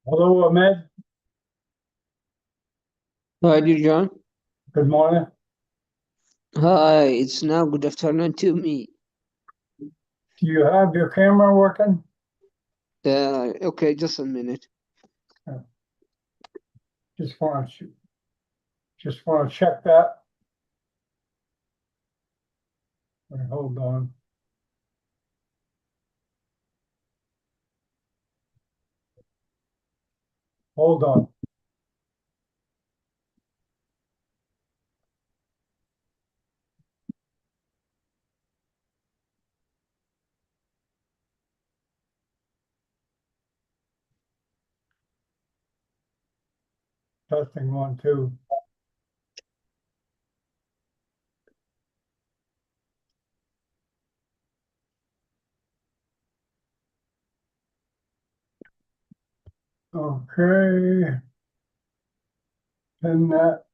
Hello, Ahmed. Hi, dear John. Good morning. Hi, it's now good afternoon to me. Do you have your camera working? Okay, just a minute. Uh, Just want to check that. Wait, hold on. Hold on. Testing one, two. Okay. And that.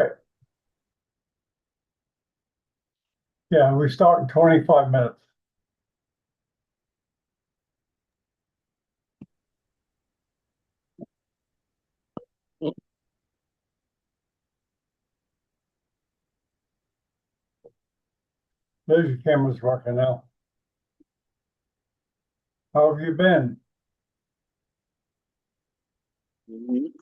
Okay. Yeah, we start in 25 minutes. There's your camera's working now. How have you been? Mhm.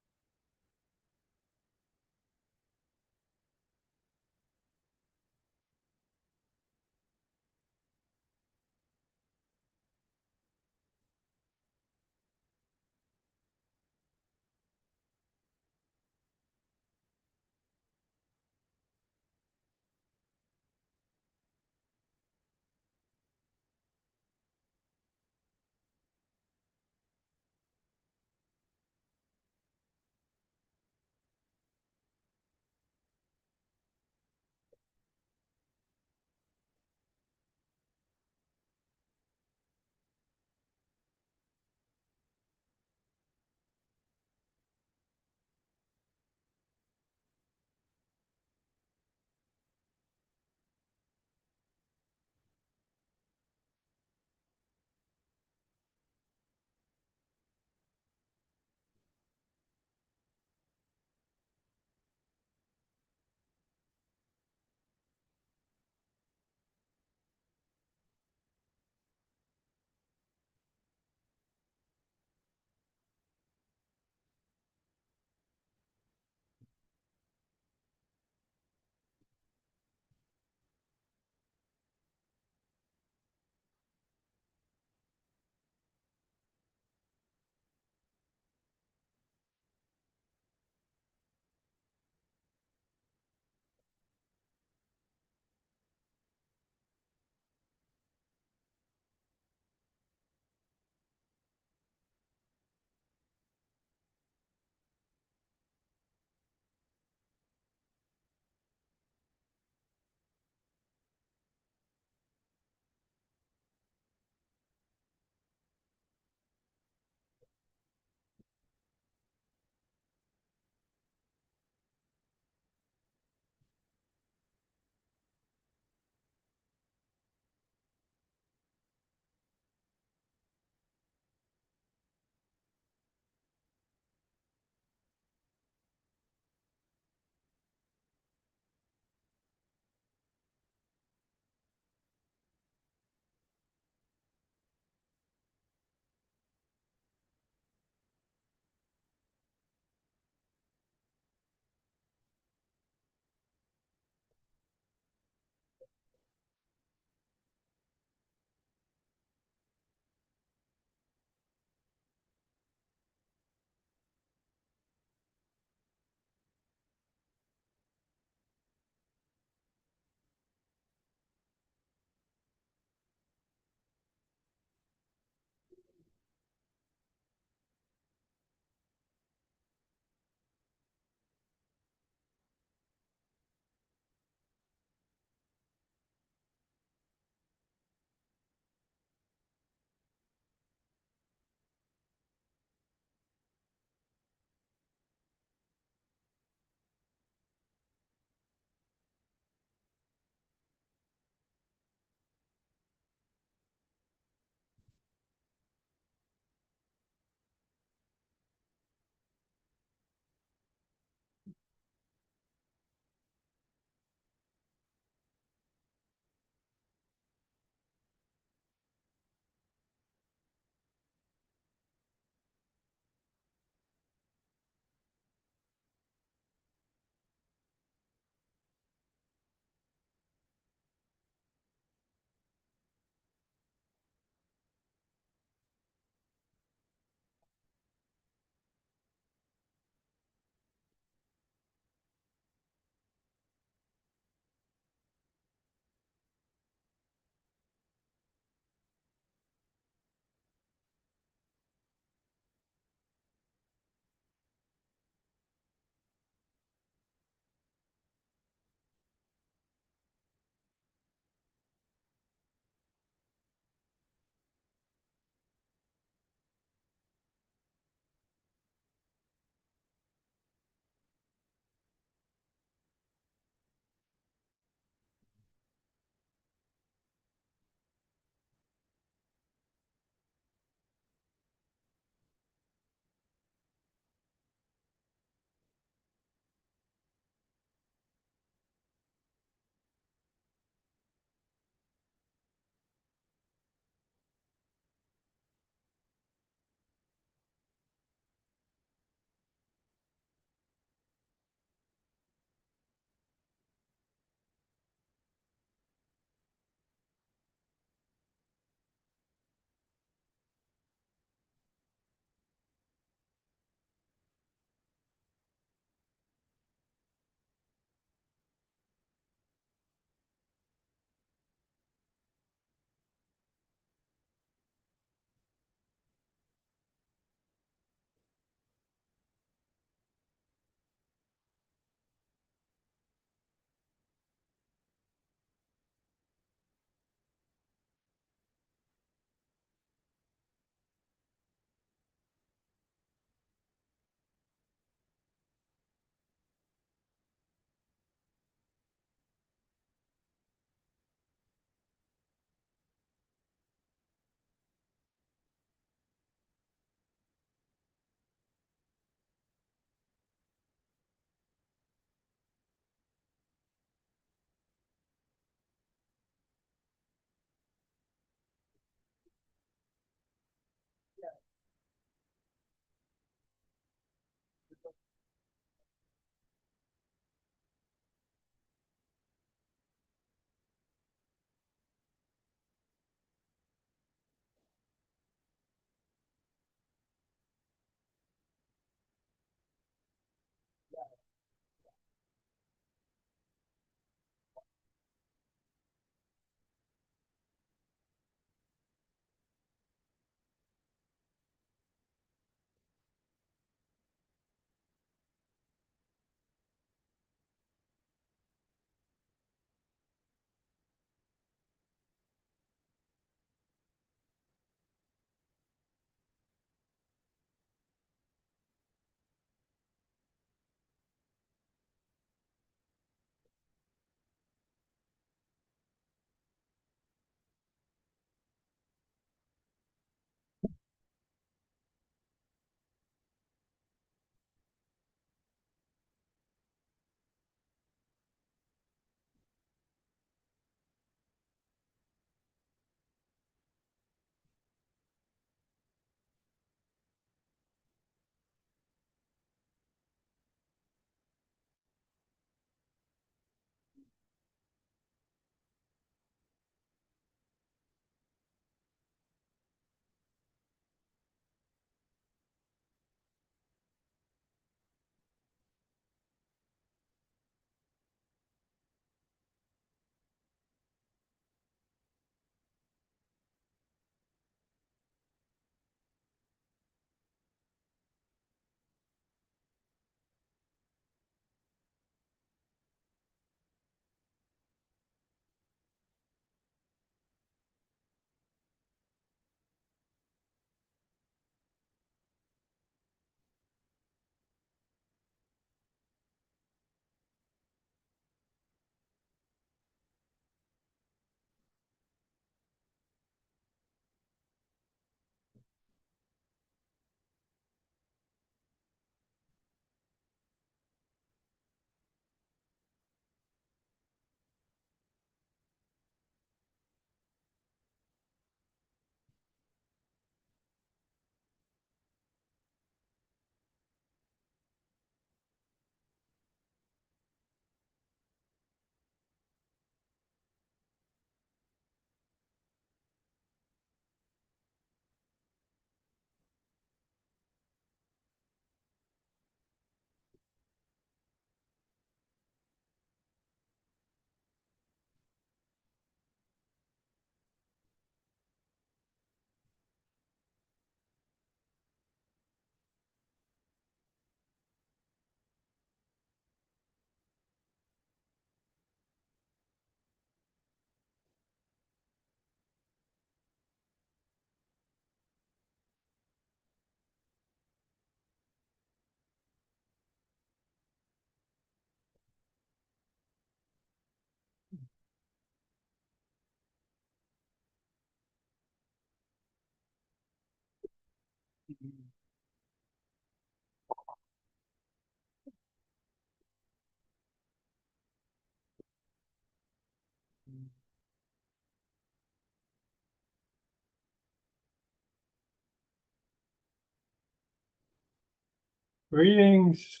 Greetings.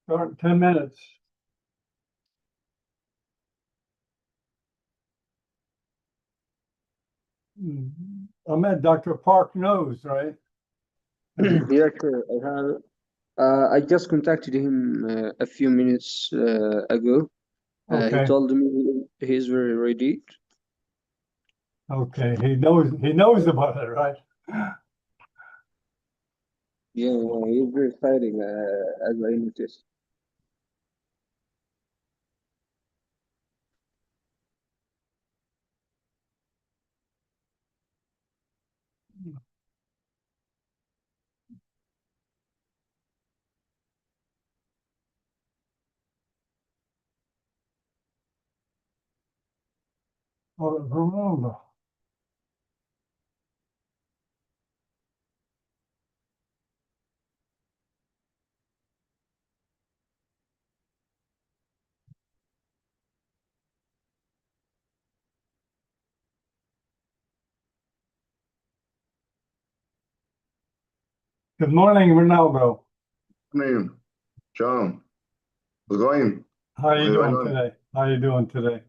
Start in 10 minutes. I'm at Dr. Park Nose, right? Yes, sir. I just contacted him a few minutes ago. He Okay. told me he's very ready. Okay. He knows about it, right? Yeah, he's very exciting, as I noticed. Oh, remember. Good morning, Ronaldo. Morning, John. How's it going? How are you What's going doing on? today? How are you doing today?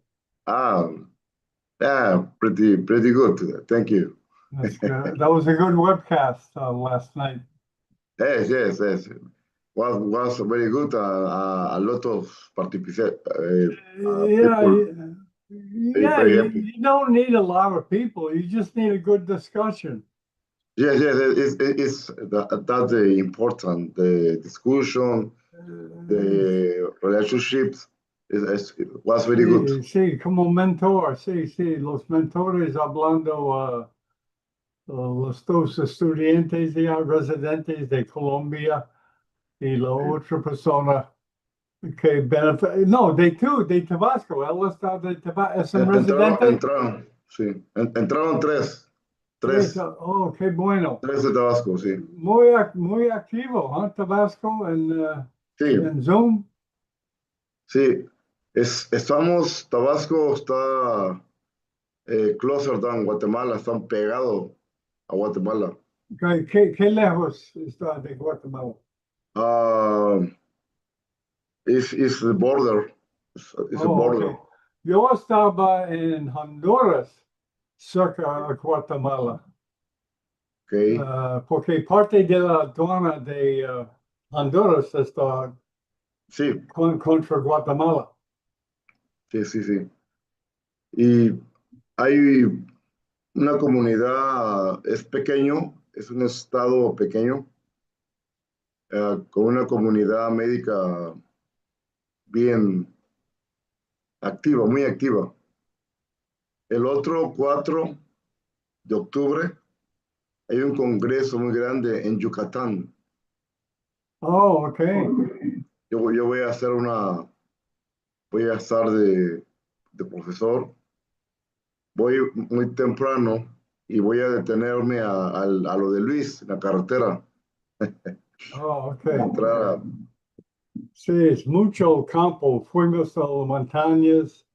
Yeah, pretty good today. Thank you. That's good. That was a good webcast last night. Yes. Was very good. A lot of Yeah, people. yeah. Very happy. You don't need a lot of people. You just need a good discussion. Yes. That's the important. The discussion, the relationships. It was very good. Sí, como mentor, sí, los mentores hablando los dos estudiantes ya residentes de Colombia y la otra persona que beneficia, no, de Tabasco, él está de Tabasco, ¿es un residente? Entraron, sí. Entraron tres. Tres, Tres. oh, qué bueno. Tres de Tabasco, sí. Muy activo, ¿eh? Tabasco Sí. en Zoom. Sí, estamos, Tabasco está closer than Guatemala, están pegados a Guatemala. ¿Qué lejos está de Guatemala? Uh, is the border, it's a Oh, border, okay. Yo estaba en Honduras, cerca a Guatemala, okay? porque parte de la aduana de Honduras está Sí, contra Guatemala. sí. Y hay una comunidad, es pequeño, es un estado pequeño, con una comunidad médica bien activa, muy activa. El otro 4 de octubre hay un congreso muy grande en Yucatán. Oh, okay. Yo voy a estar de profesor, voy muy temprano y voy a detenerme a lo de Luis, en la carretera, Oh, para okay. entrar Sí, es mucho campo. Fuimos a las montañas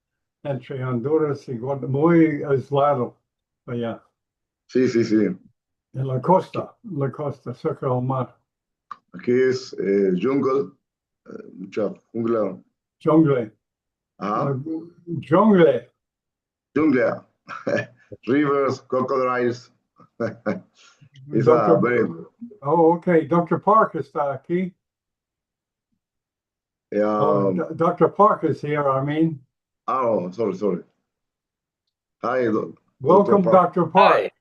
entre Honduras y Guatemala, muy aislado allá, sí, en la costa, cerca del mar. aquí es jungle, mucha jungla, Jungle, ajá, jungle. jungla, rivers, crocodiles, it's a Doctor, very, oh, okay. Dr. Park está aquí. Oh, Dr. Park is here, I mean. oh, sorry, hi, Dr. Welcome, Park, Dr. Park. Hi.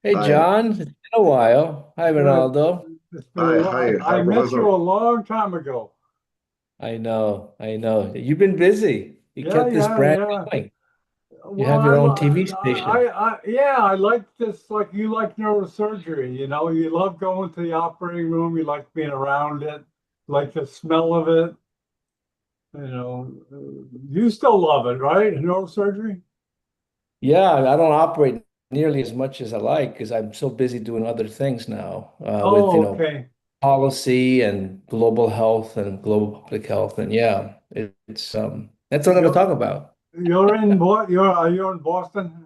Hey, hi, John. It's been a while. Hi, Ronaldo. It's been a hi, I met Professor. you a long time ago. I know. You've been busy. You kept this brand going. You have your own TV station. I like this, like you like neurosurgery, you know, you love going to the operating room, you like being around it, like the smell of it. You know, you still love it, right? Neurosurgery? Yeah, I don't operate nearly as much as I like because I'm so busy doing other things now with, Oh, okay. policy and global health and global public health. And yeah, it's that's what I'm going to talk about. You're in you're in Boston?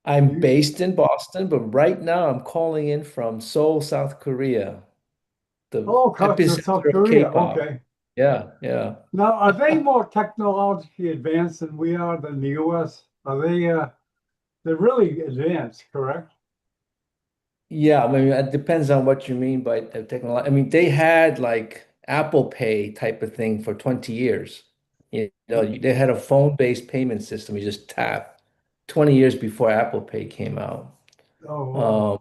I'm You, based in Boston, but right now I'm calling in from Seoul, South Korea, the oh, to South epicenter of Korea. K-pop. Okay. Yeah, yeah. Now, are they more technologically advanced than we are than the US? Are they they're really advanced, correct? Yeah, I mean, it depends on what you mean by the technology. I mean, they had like Apple Pay type of thing for 20 years. They had a phone-based payment system. You just tap 20 years before Apple Pay came out. Oh, wow. Um,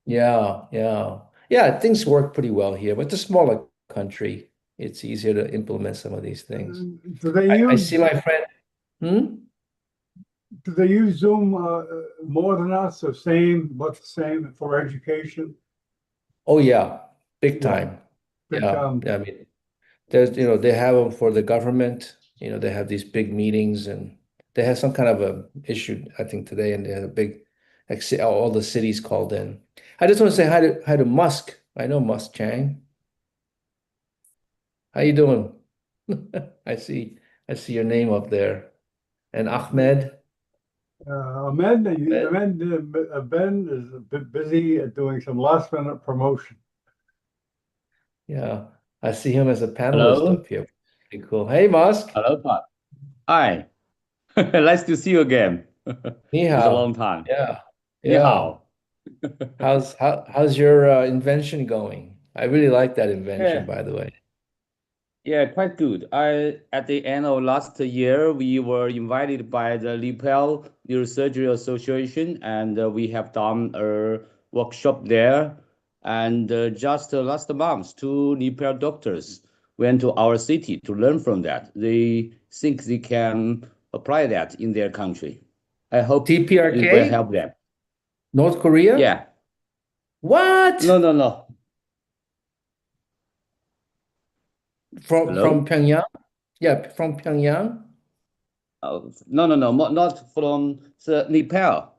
yeah, yeah. Yeah, things work pretty well here, but it's a smaller country. It's easier to implement some of these things. Do they I see use my friend. Hmm? Zoom more than us or same, but the same for education? Oh yeah, big Yeah, time. big Yeah, time. yeah. I mean, they have them for the government. They have these big meetings, and they had some kind of a issue, I think, today, and they had a big, like, all the cities called in. I just want to say hi to Musk. I know Musk Chang. How you doing? I see, I see your name up there. And Ahmed. Ahmed. Ben is a bit busy at doing some last minute promotion. Yeah, I see him as a panelist Hello. up here. Pretty cool. Hey, Musk. Hello, Pat. Hi. Nice to see you again. Ni It's a hao. long time. Yeah, Ni yeah. hao. How's your invention going? I really like that invention, Yeah, by the way. yeah, quite good. At the end of last year, we were invited by the Liepel Neurosurgery Association, and we have done a workshop there. And just last month, two Liepel doctors went to our city to learn from that. They think they can apply that in their country. I hope it will TPRK? help them. North Korea? Yeah. What? No. From Hello? Pyongyang? Yeah, from Pyongyang? No, not from the Nepal.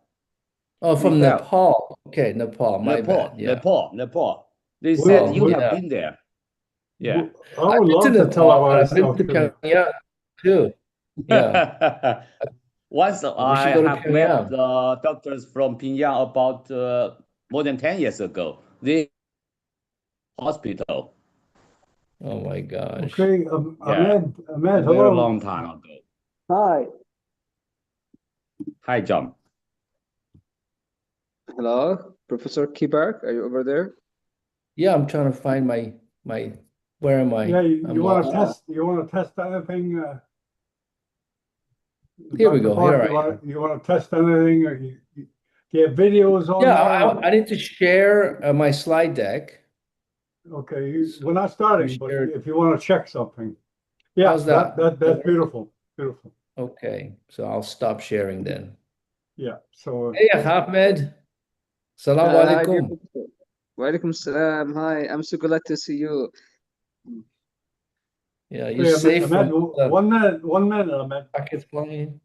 Oh, from Nepal. Nepal. Okay, Nepal. My bad. Yeah. Nepal. They said We, you we, have Yeah. been there. we, Yeah. I I've would been love to to tell Nepal, but about I've been South to Korea. Pyongyang too. Yeah. Once We should I go to have met Pyongyang. the doctors from Pyongyang about more than 10 years ago. They hospital. Oh my gosh. Okay, Yeah. Ahmed, Very hello. long time ago. Hi. Hi, John. Hello, Professor Kibark. Are you over there? Yeah, I'm trying to find where am I? Yeah, I'm lost. you want to test anything, Here we Dr. go. Here Park, I am. you want to test anything, or do you have videos on Yeah, there? I need to share my slide deck. Okay, So we're not you starting, but shared. if you want to check something. Yeah, How's that? That that's work? beautiful, beautiful. Okay, so I'll stop sharing then. Yeah, so Hey, Ahmed. Salam Hi, dear alaikum. Professor. Walaikum salam. Hi, I'm so glad to see you. Yeah, you hey, safe Ahmed, from the 1 minute, Ahmed. packets flying?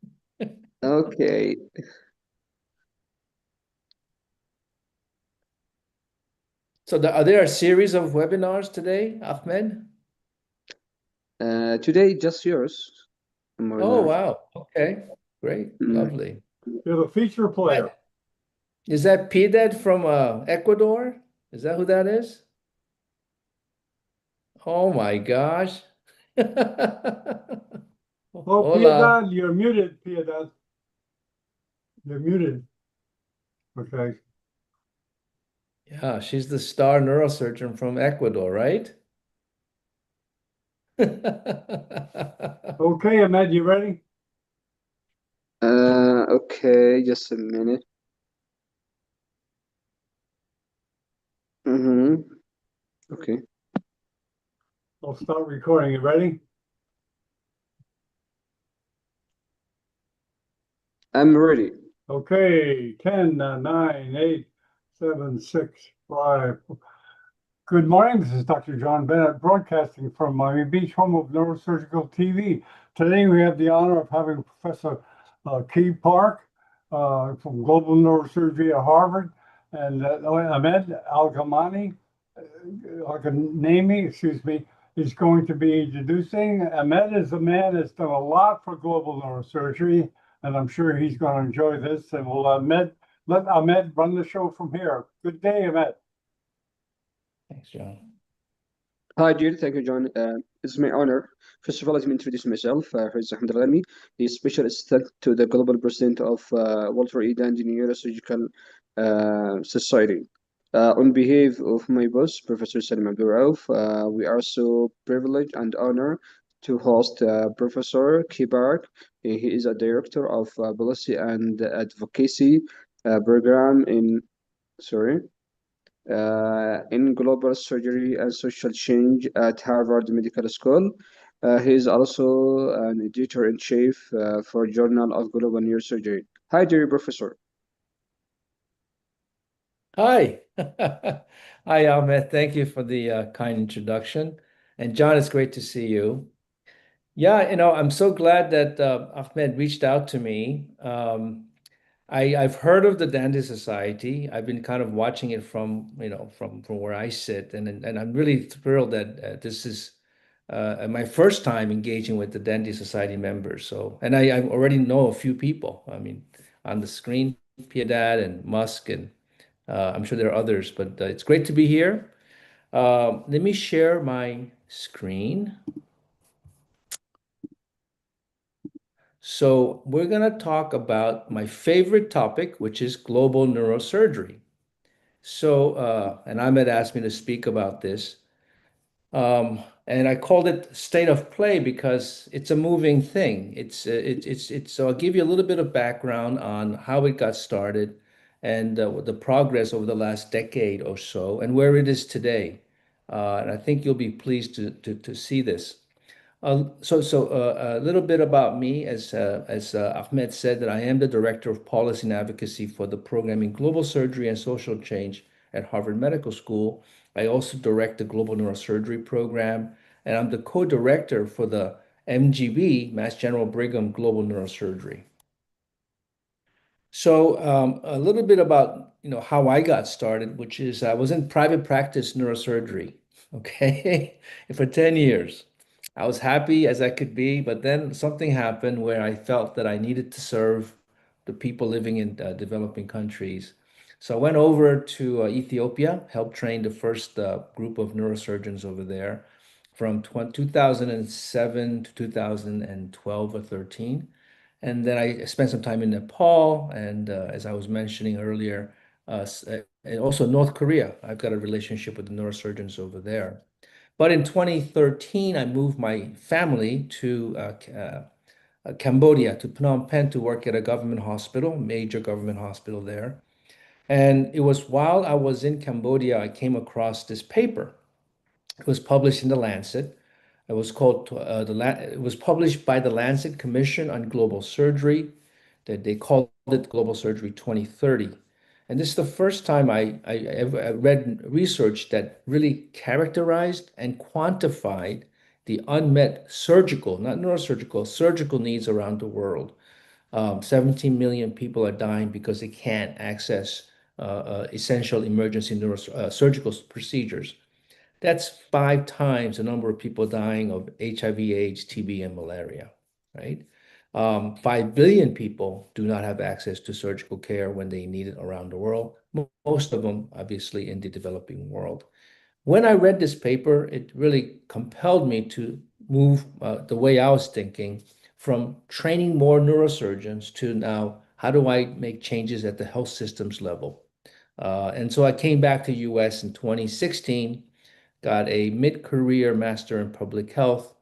Okay. So are there a series of webinars today, Ahmed? Today, just yours. More Oh, than wow. Okay, great, lovely. You're the feature player. Is that Piedad from Ecuador? Is that who that is? Oh my gosh. Oh, Hola. Piedad, you're muted, Piedad. You're muted. Okay. Yeah, she's the star neurosurgeon from Ecuador, right? Okay, Ahmed, you ready? Okay, just a minute. Okay. I'll start recording. You ready? I'm ready. Okay, 10, 9, 8, 7, 6, 5. Good morning. This is Dr. John Bennett broadcasting from Miami Beach, home of Neurosurgical TV. Today we have the honor of having Professor Key Park from Global Neurosurgery at Harvard, and Ahmed Al-Ghamani, excuse me, is going to be introducing. Ahmed is a man that's done a lot for global neurosurgery, and I'm sure he's going to enjoy this. And we'll let Ahmed run the show from here. Good day, Ahmed. Thanks, John. Hi, dear. Thank you, John. It's my honor. First of all, let me introduce myself. Here's Ahmed Rami, the special assistant to the global president of Walter E. Dandy Neurosurgical Society. On behalf of my boss, Professor Salim Abdul Rauf, we are so privileged and honored to host Professor Kibark. He is a director of policy and advocacy program in global surgery and social change at Harvard Medical School. He is also an editor-in-chief for Journal of Global Neurosurgery. Hi, dear Professor. Hi. Hi, Ahmed. Thank you for the kind introduction. And John, it's great to see you. Yeah, I'm so glad that Ahmed reached out to me. I've heard of the Dandy Society. I've been kind of watching it from where I sit, and I'm really thrilled that this is my first time engaging with the Dandy Society members. So, and I already know a few people. I mean, on the screen, Piedad and Musk, and I'm sure there are others, but it's great to be here. Let me share my screen. So we're going to talk about my favorite topic, which is global neurosurgery. So, and Ahmed asked me to speak about this. And I called it state of play because it's a moving thing. So I'll give you a little bit of background on how it got started and the progress over the last decade or so and where it is today. And I think you'll be pleased to see this. A little bit about me, as Ahmed said, that I am the Director of Policy and Advocacy for the program in Global Surgery and Social Change at Harvard Medical School. I also direct the Global Neurosurgery Program, and I'm the co-director for the MGB, Mass General Brigham Global Neurosurgery. So a little bit about how I got started, which is I was in private practice neurosurgery, okay, for 10 years. I was happy as I could be, but then something happened where I felt that I needed to serve the people living in developing countries. So I went over to Ethiopia, helped train the first group of neurosurgeons over there from 2007 to 2012 or 13. And then I spent some time in Nepal, and as I was mentioning earlier, and also North Korea. I've got a relationship with the neurosurgeons over there. But in 2013, I moved my family to Cambodia, to Phnom Penh, to work at a government hospital, major government hospital there. And it was while I was in Cambodia, I came across this paper. It was published in The Lancet. It was called it was published by the Lancet Commission on Global Surgery. That they called it Global Surgery 2030. And this is the first time I ever read research that really characterized and quantified the unmet surgical, not neurosurgical, surgical needs around the world. 17 million people are dying because they can't access essential emergency surgical procedures. That's 5 times the number of people dying of HIV/AIDS, TB, and malaria, right? 5 billion people do not have access to surgical care when they need it around the world, most of them obviously in the developing world. When I read this paper, it really compelled me to move the way I was thinking from training more neurosurgeons to now, how do I make changes at the health systems level? And so I came back to US in 2016, got a mid-career master in public health,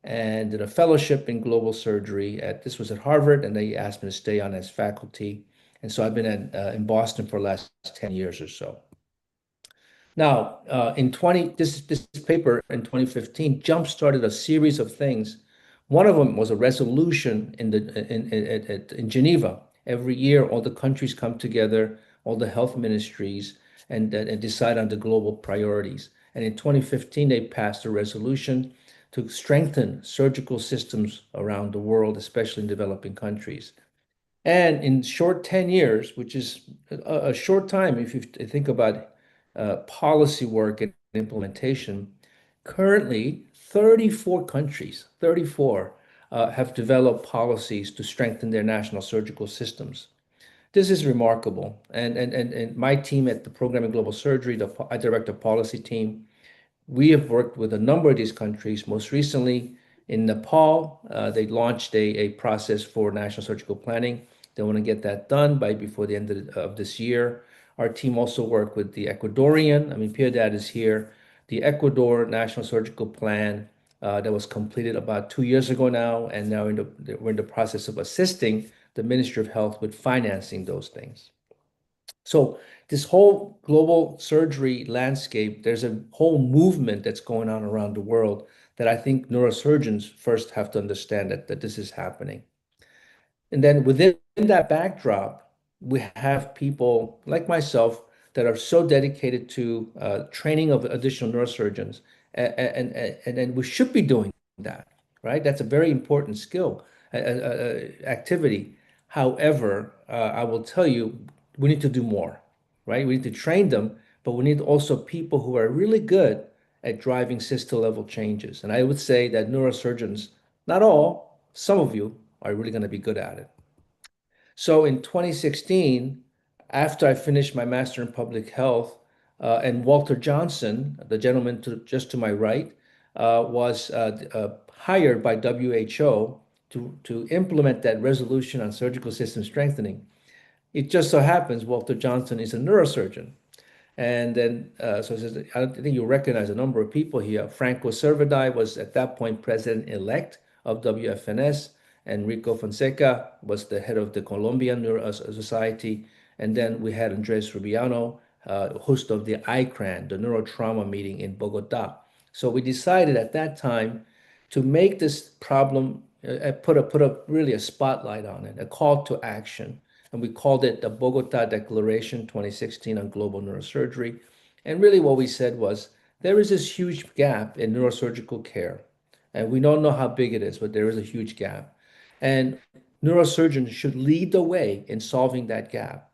and did a fellowship in global surgery this was at Harvard, and they asked me to stay on as faculty. And so I've been in Boston for the last 10 years or so. Now, this paper in 2015 jump-started a series of things. One of them was a resolution in Geneva. Every year, all the countries come together, all the health ministries, and decide on the global priorities. And in 2015, they passed a resolution to strengthen surgical systems around the world, especially in developing countries. And in short 10 years, which is a short time if you think about policy work and implementation, currently 34 countries, 34 have developed policies to strengthen their national surgical systems. This is remarkable. And my team at the Program in Global Surgery, I direct a policy team. We have worked with a number of these countries. Most recently in Nepal, they launched a process for national surgical planning. They want to get that done by before the end of this year. Our team also worked with the Ecuadorian. I mean, Piedad is here. The Ecuador National Surgical Plan that was completed about 2 years ago now, and now we're in the process of assisting the Ministry of Health with financing those things. So this whole global surgery landscape, there's a whole movement that's going on around the world that I think neurosurgeons first have to understand that this is happening. And then within that backdrop, we have people like myself that are so dedicated to training of additional neurosurgeons, and then we should be doing that, right? That's a very important skill, activity. However, I will tell you, we need to do more, right? We need to train them, but we need also people who are really good at driving system level changes. And I would say that neurosurgeons, not all, some of you are really going to be good at it. So in 2016, after I finished my master in public health, and Walter Johnson, the gentleman just to my right, was hired by WHO to implement that resolution on surgical system strengthening. It just so happens Walter Johnson is a neurosurgeon. And then, so I think you recognize a number of people here. Franco Cervedai was at that point president-elect of WFNS. Enrico Fonseca was the head of the Colombian Neuro Society. And then we had Andres Rubiano, host of the ICRAN, the neurotrauma meeting in Bogota. So we decided at that time to make this problem, put really a spotlight on it, a call to action. And we called it the Bogota Declaration 2016 on Global Neurosurgery. And really what we said was, there is this huge gap in neurosurgical care. And we don't know how big it is, but there is a huge gap. And neurosurgeons should lead the way in solving that gap.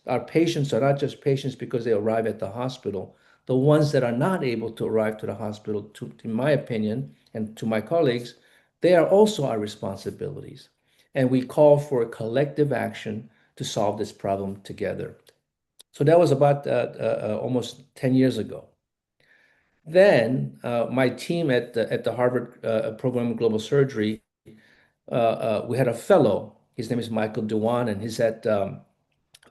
Our patients are not just patients because they arrive at the hospital. The ones that are not able to arrive to the hospital, in my opinion, and to my colleagues, they are also our responsibilities. And we call for a collective action to solve this problem together. So that was about almost 10 years ago. Then my team at the Harvard Program of Global Surgery, we had a fellow. His name is Michael Dewan, and he's at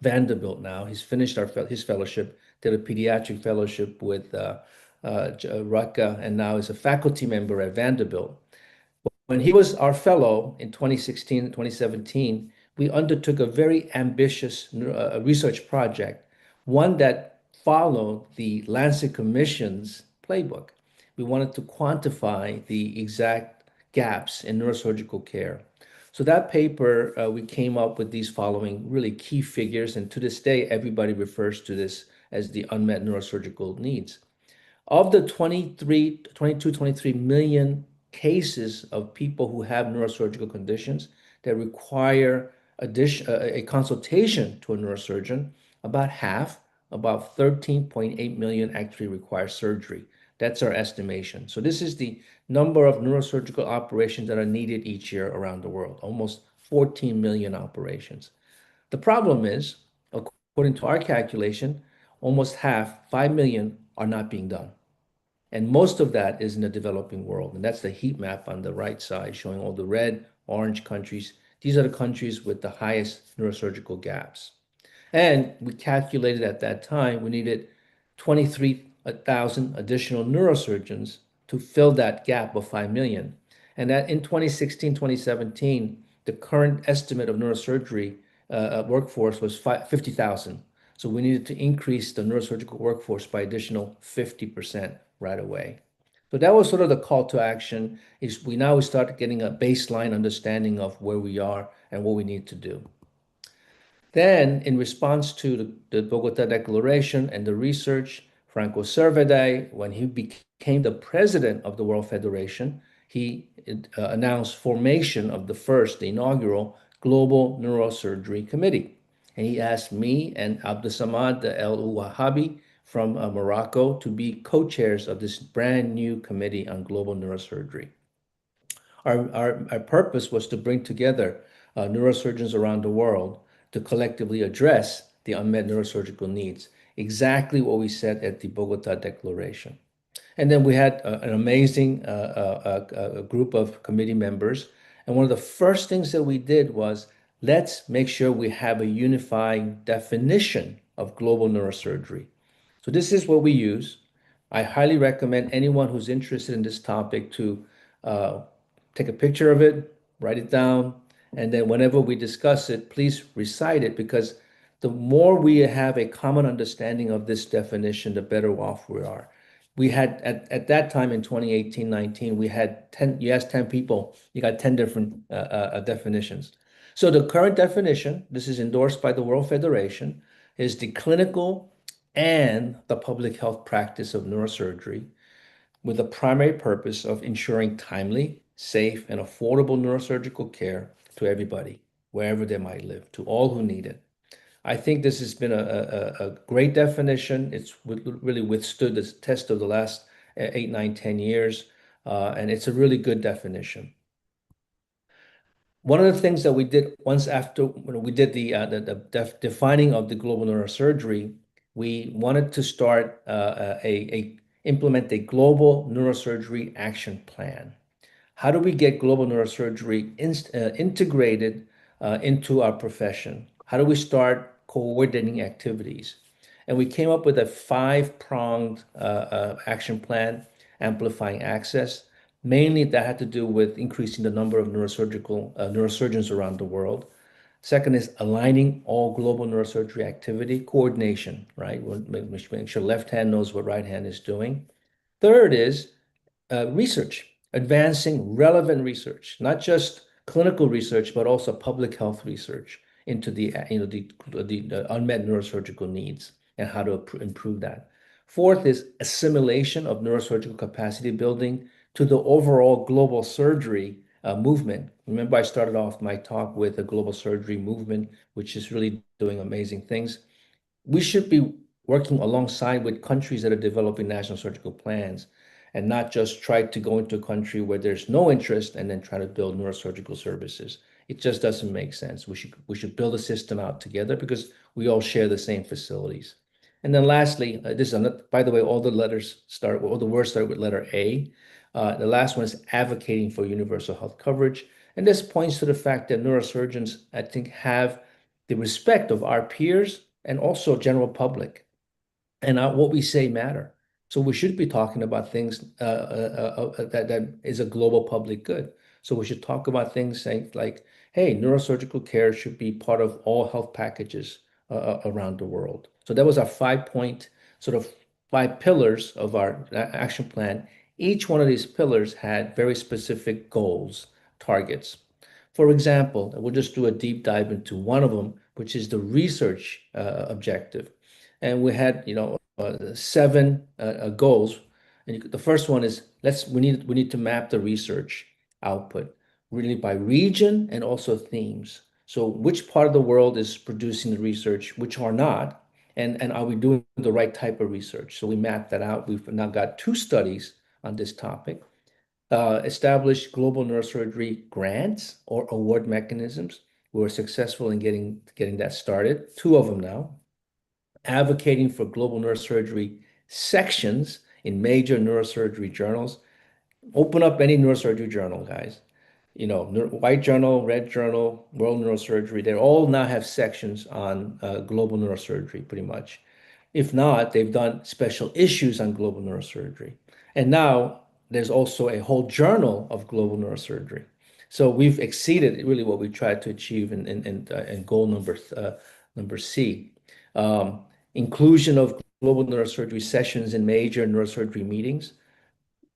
Vanderbilt now. He's finished his fellowship, did a pediatric fellowship with Rutgers, and now is a faculty member at Vanderbilt. When he was our fellow in 2016 and 2017, we undertook a very ambitious research project, one that followed the Lancet Commission's playbook. We wanted to quantify the exact gaps in neurosurgical care. So that paper, we came up with these following really key figures, and to this day, everybody refers to this as the unmet neurosurgical needs. Of the 23 million cases of people who have neurosurgical conditions that require a consultation to a neurosurgeon, about half, about 13.8 million actually require surgery. That's our estimation. So this is the number of neurosurgical operations that are needed each year around the world, almost 14 million operations. The problem is, according to our calculation, almost half, 5 million, are not being done. And most of that is in the developing world. And that's the heat map on the right side showing all the red, orange countries. These are the countries with the highest neurosurgical gaps. And we calculated at that time, we needed 23,000 additional neurosurgeons to fill that gap of 5 million. And that in 2016, 2017, the current estimate of neurosurgery workforce was 50,000. So we needed to increase the neurosurgical workforce by additional 50% right away. So that was sort of the call to action, is we start getting a baseline understanding of where we are and what we need to do. Then, in response to the Bogota Declaration and the research, Franco Cervedai, when he became the president of the World Federation, he announced formation of the inaugural Global Neurosurgery Committee. And he asked me and Abdusamad El Wahabi from Morocco to be co-chairs of this brand new committee on global neurosurgery. Our purpose was to bring together neurosurgeons around the world to collectively address the unmet neurosurgical needs, exactly what we said at the Bogota Declaration. And then we had an amazing group of committee members. And one of the first things that we did was let's make sure we have a unifying definition of global neurosurgery. So this is what we use. I highly recommend anyone who's interested in this topic to uh, take a picture of it, write it down, and then whenever we discuss it, please recite it, because the more we have a common understanding of this definition, the better off we are. We had at that time in 2018-19, we had 10, you asked 10 people, you got 10 different definitions. So the current definition, this is endorsed by the World Federation, is the clinical and the public health practice of neurosurgery with the primary purpose of ensuring timely, safe, and affordable neurosurgical care to everybody, wherever they might live, to all who need it. I think this has been a great definition. It's really withstood the test of the last 8, 9, 10 years, and it's a really good definition. One of the things that we did once after we did the defining of the global neurosurgery, we wanted to start implement a global neurosurgery action plan. How do we get global neurosurgery integrated into our profession? How do we start coordinating activities? And we came up with a 5-pronged action plan, amplifying access. Mainly that had to do with increasing the number of neurosurgeons around the world. Second is aligning all global neurosurgery activity, coordination, right? Make sure left hand knows what right hand is doing. Third is research, advancing relevant research, not just clinical research, but also public health research into the unmet neurosurgical needs and how to improve that. Fourth is assimilation of neurosurgical capacity building to the overall global surgery movement. Remember, I started off my talk with a global surgery movement, which is really doing amazing things. We should be working alongside with countries that are developing national surgical plans and not just try to go into a country where there's no interest and then try to build neurosurgical services. It just doesn't make sense. We should build a system out together because we all share the same facilities. And then lastly, this is by the way, all the words start with letter A. The last one is advocating for universal health coverage. And this points to the fact that neurosurgeons, I think, have the respect of our peers and also general public. And what we say matter. So we should be talking about things that is a global public good. So we should talk about things saying like, hey, neurosurgical care should be part of all health packages around the world. So that was our 5-point, sort of 5 pillars of our action plan. Each one of these pillars had very specific goals, targets. For example, we'll just do a deep dive into one of them, which is the research objective. And we had, 7 goals. And the first one is we need to map the research output really by region and also themes. So which part of the world is producing the research, which are not, and are we doing the right type of research? So we mapped that out. We've now got 2 studies on this topic. Established global neurosurgery grants or award mechanisms. We were successful in getting that started. 2 of them now. Advocating for global neurosurgery sections in major neurosurgery journals. Open up any neurosurgery journal, guys. White Journal, Red Journal, World Neurosurgery, they all now have sections on global neurosurgery, pretty much. If not, they've done special issues on global neurosurgery. And now there's also a whole journal of global neurosurgery. So we've exceeded really what we tried to achieve in goal number C. Inclusion of global neurosurgery sessions in major neurosurgery meetings.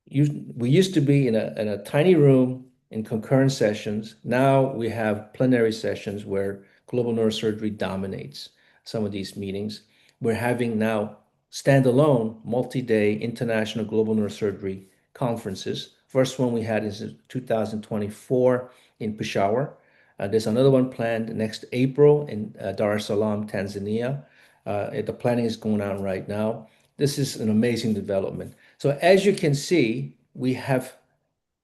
We used to be in a tiny room in concurrent sessions. Now we have plenary sessions where global neurosurgery dominates some of these meetings. We're having now standalone multi-day international global neurosurgery conferences. First one we had is in 2024 in Peshawar. There's another one planned next April in Dar es Salaam, Tanzania. The planning is going on right now. This is an amazing development. So as you can see, we have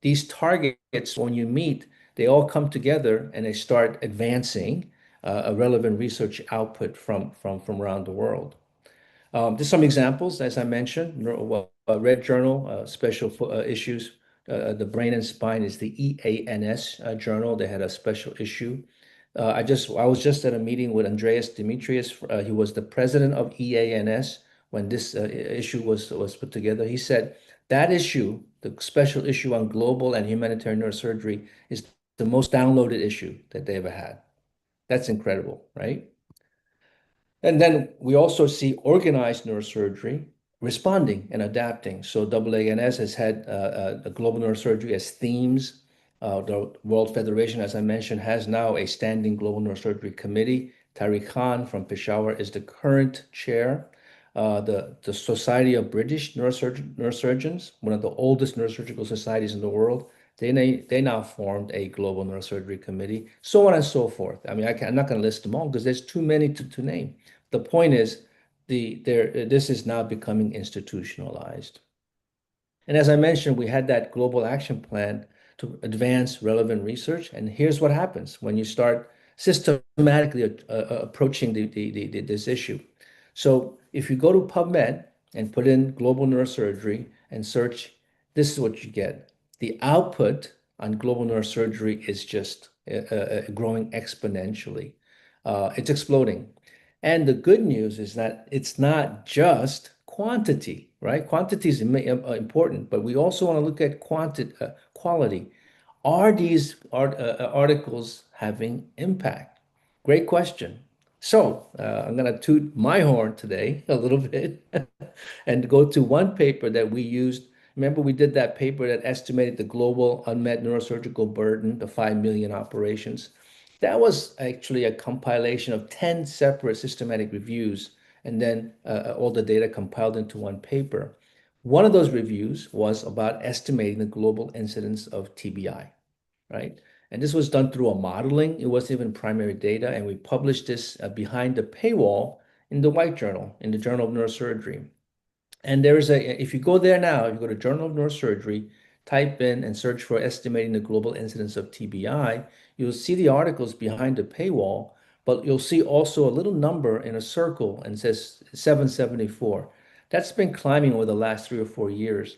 these targets. When you meet, they all come together and they start advancing a relevant research output from around the world. Just some examples, as I mentioned, Red Journal, special issues. The Brain and Spine is the EANS journal. They had a special issue. I was just at a meeting with Andreas Demetrius. He was the president of EANS when this issue was put together. He said that issue, the special issue on global and humanitarian neurosurgery, is the most downloaded issue that they ever had. That's incredible, right? And then we also see organized neurosurgery responding and adapting. So AANS has had the global neurosurgery as themes. The World Federation, as I mentioned, has now a standing global neurosurgery committee. Tariq Khan from Peshawar is the current chair. The Society of British Neurosurgeons, one of the oldest neurosurgical societies in the world, they now formed a global neurosurgery committee, so on and so forth. I mean, I'm not going to list them all because there's too many to name. The point is, this is now becoming institutionalized. And as I mentioned, we had that global action plan to advance relevant research. And here's what happens when you start systematically approaching this issue. So if you go to PubMed and put in global neurosurgery and search, this is what you get. The output on global neurosurgery is just growing exponentially. It's exploding. And the good news is that it's not just quantity, right? Quantity is important, but we also want to look at quality. Are these articles having impact? Great question. So I'm going to toot my horn today a little bit and go to one paper that we used. Remember, we did that paper that estimated the global unmet neurosurgical burden, the 5 million operations. That was actually a compilation of 10 separate systematic reviews and then all the data compiled into one paper. One of those reviews was about estimating the global incidence of TBI, right? And this was done through a modeling. It wasn't even primary data. And we published this behind the paywall in the White Journal, in the Journal of Neurosurgery. And if you go there now, if you go to Journal of Neurosurgery, type in and search for estimating the global incidence of TBI, you'll see the articles behind the paywall, but you'll see also a little number in a circle and it says 774. That's been climbing over the last 3 or 4 years.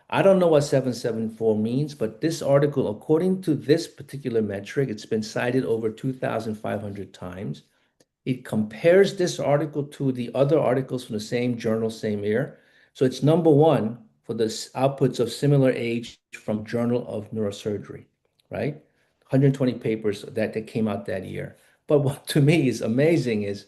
I don't know what 774 means, but this article, according to this particular metric, it's been cited over 2,500 times. It compares this article to the other articles from the same journal, same year. So it's number one for the outputs of similar age from Journal of Neurosurgery, right? 120 papers that came out that year. But what to me is amazing is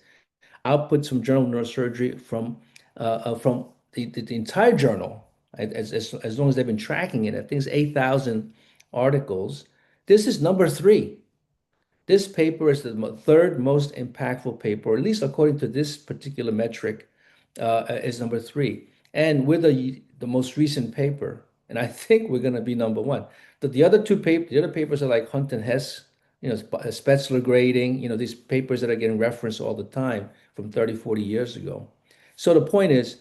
outputs from Journal of Neurosurgery from the entire journal, as long as they've been tracking it. I think it's 8,000 articles. This is number 3. This paper is the third most impactful paper, at least according to this particular metric, is number 3. And we're the most recent paper, and I think we're going to be number 1. But the other papers are like Hunt and Hess, Spetzler grading, these papers that are getting referenced all the time from 30, 40 years ago. So the point is,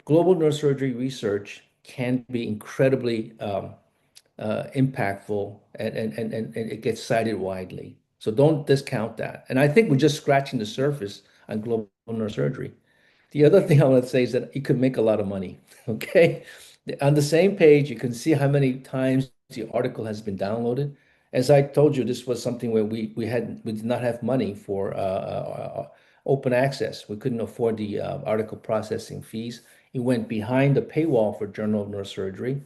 global neurosurgery research can be incredibly impactful and it gets cited widely. So don't discount that. And I think we're just scratching the surface on global neurosurgery. The other thing I want to say is that it could make a lot of money. Okay. On the same page, you can see how many times the article has been downloaded. As I told you, this was something where we did not have money for open access. We couldn't afford the article processing fees. It went behind the paywall for Journal of Neurosurgery.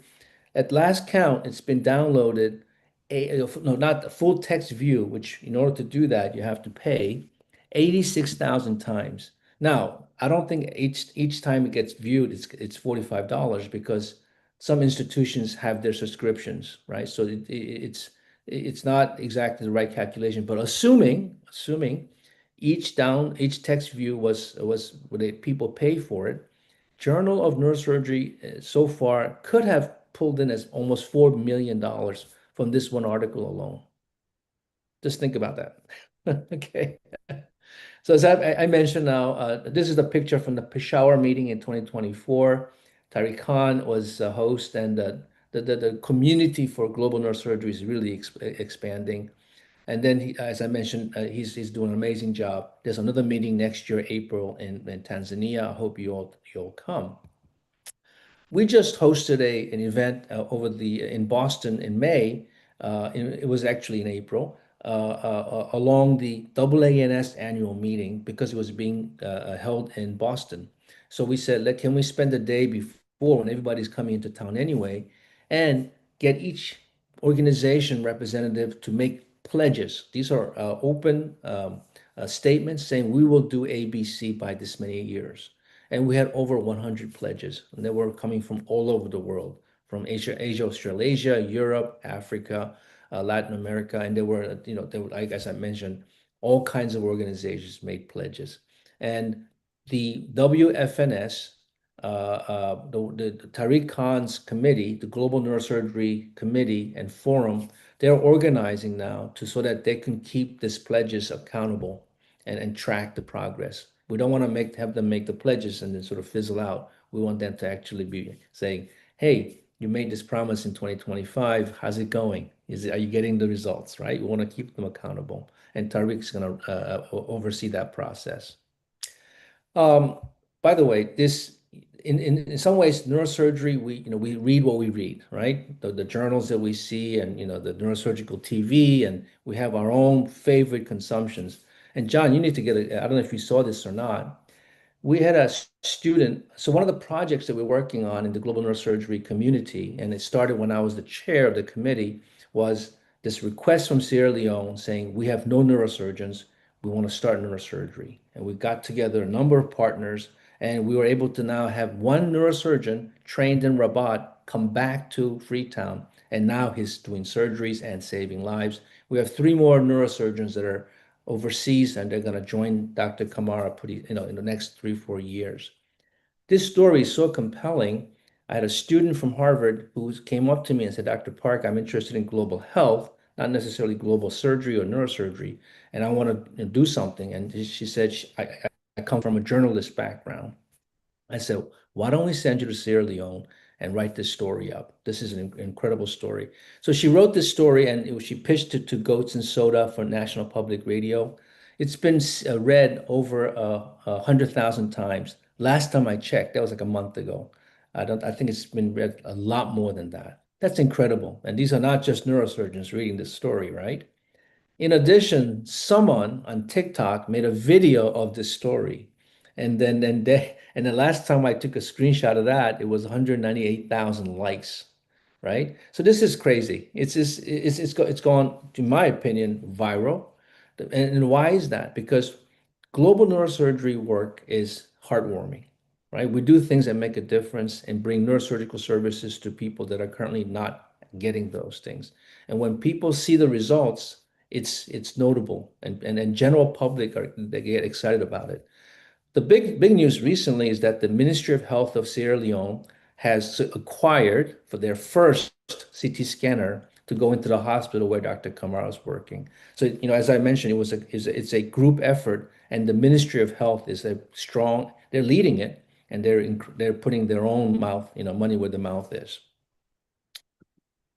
At last count, it's been downloaded, not the full text view, which in order to do that, you have to pay 86,000 times. Now, I don't think each time it gets viewed, it's $45 because some institutions have their subscriptions, right? So it's not exactly the right calculation, but assuming each text view was people pay for it, Journal of Neurosurgery so far could have pulled in as almost $4 million from this one article alone. Just think about that. Okay. So as I mentioned now, this is the picture from the Peshawar meeting in 2024. Tariq Khan was a host, and the community for global neurosurgery is really expanding. And then, as I mentioned, he's doing an amazing job. There's another meeting next year, April, in Tanzania. I hope you'll come. We just hosted an event in Boston in May. It was actually in April, along the AANS annual meeting because it was being held in Boston. So we said, can we spend the day before when everybody's coming into town anyway, and get each organization representative to make pledges. These are open statements saying we will do ABC by this many years. And we had over 100 pledges, and they were coming from all over the world, from Asia, Australasia, Europe, Africa, Latin America, and there were, like as I mentioned, all kinds of organizations made pledges. And the WFNS, the Tariq Khan's committee, the Global Neurosurgery Committee and Forum, they're organizing now so that they can keep these pledges accountable and track the progress. We don't want to have them make the pledges and then sort of fizzle out. We want them to actually be saying, hey, you made this promise in 2025. How's it going? Are you getting the results, right? We want to keep them accountable. And Tariq's going to oversee that process. By the way, in some ways, neurosurgery, we read what we read, right? The journals that we see and, the neurosurgical TV, and we have our own favorite consumptions. And John, you need to I don't know if you saw this or not. We had a student. So one of the projects that we're working on in the global neurosurgery community, and it started when I was the chair of the committee, was this request from Sierra Leone saying, we have no neurosurgeons. We want to start neurosurgery. And we got together a number of partners, and we were able to now have one neurosurgeon trained in Rabat come back to Freetown. And now he's doing surgeries and saving lives. We have 3 more neurosurgeons that are overseas, and they're going to join Dr. Kamara in the next 3-4 years. This story is so compelling. I had a student from Harvard who came up to me and said, Dr. Park, I'm interested in global health, not necessarily global surgery or neurosurgery, and I want to do something. And she said, I come from a journalist background. I said, why don't we send you to Sierra Leone and write this story up? This is an incredible story. So she wrote this story, and she pitched it to Goats and Soda for National Public Radio. It's been read over 100,000 times. Last time I checked, that was like a month ago. I think it's been read a lot more than that. That's incredible. And these are not just neurosurgeons reading this story, right? In addition, someone on TikTok made a video of this story. And then the last time I took a screenshot of that, it was 198,000 likes, right? So this is crazy. It's gone, in my opinion, viral. And why is that? Because global neurosurgery work is heartwarming, right? We do things that make a difference and bring neurosurgical services to people that are currently not getting those things. And when people see the results, it's notable, and general public they get excited about it. The big news recently is that the Ministry of Health of Sierra Leone has acquired for their first CT scanner to go into the hospital where Dr. Kamara is working. So, as I mentioned, it's a group effort, and the Ministry of Health is they're leading it, and they're putting their own money where the mouth is.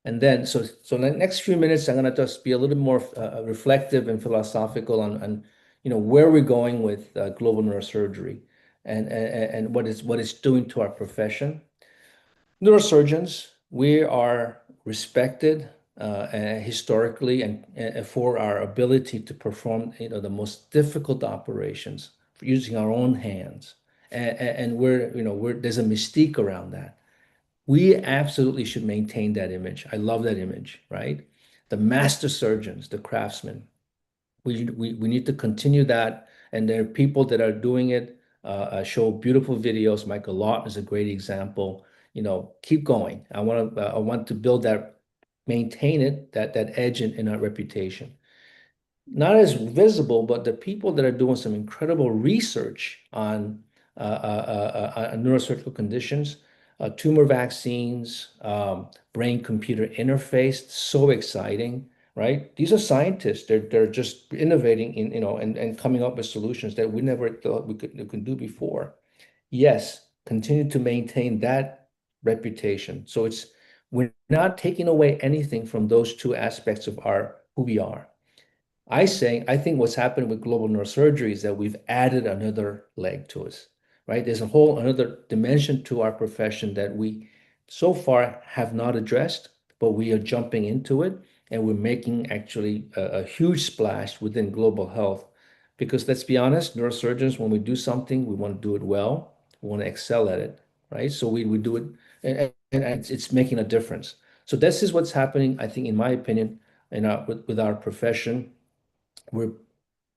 And then, so in the next few minutes, I'm going to just be a little more reflective and philosophical on where we're going with global neurosurgery and what it's doing to our profession. Neurosurgeons, we are respected historically and for our ability to perform the most difficult operations using our own hands, and there's a mystique around that. We absolutely should maintain that image. I love that image, right? The master surgeons, the craftsmen. We need to continue that. And there are people that are doing it, show beautiful videos. Michael Lawton is a great example. Keep going. I want to build that, maintain it, that edge in our reputation. Not as visible, but the people that are doing some incredible research on neurosurgical conditions, tumor vaccines, brain-computer interface, so exciting. right? These are scientists. They're just innovating in, and coming up with solutions that we never thought we could do before. Yes, continue to maintain that reputation. So we're not taking away anything from those two aspects of who we are. I think what's happened with global neurosurgery is that we've added another leg to us, right? There's a whole another dimension to our profession that we so far have not addressed, but we are jumping into it, and we're making actually a huge splash within global health. Because let's be honest, neurosurgeons, when we do something, we want to do it well, we want to excel at it, right? So we do it, and it's making a difference. So this is what's happening, I think, in my opinion, with our profession. We're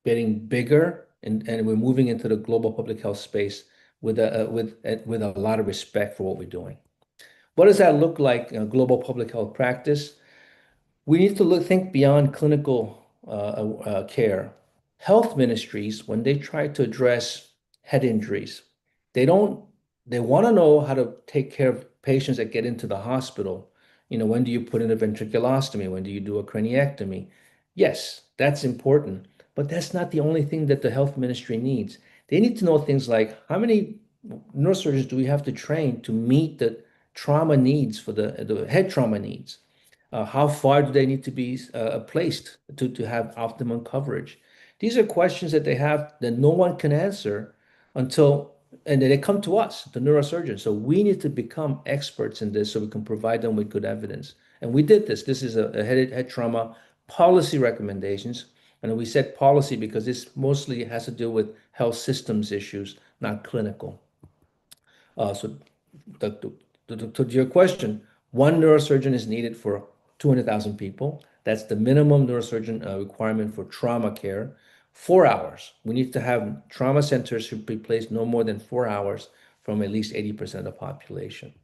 getting bigger, and we're moving into the global public health space with a lot of respect for what we're doing. What does that look like in a global public health practice? We need to think beyond clinical care. Health ministries, when they try to address head injuries, they don't, they want to know how to take care of patients that get into the hospital. When do you put in a ventriculostomy? When do you do a craniectomy? Yes, that's important, but that's not the only thing that the health ministry needs. They need to know things like how many neurosurgeons do we have to train to meet the trauma needs for the head trauma needs? How far do they need to be placed to have optimum coverage? These are questions that they have that no one can answer and they come to us, the neurosurgeons. So we need to become experts in this so we can provide them with good evidence. And we did this. This is a head trauma policy recommendations. And we said policy because this mostly has to do with health systems issues, not clinical. So to your question, one neurosurgeon is needed for 200,000 people. That's the minimum neurosurgeon requirement for trauma care. 4 hours. We need to have trauma centers should be placed no more than 4 hours from at least 80% of the population.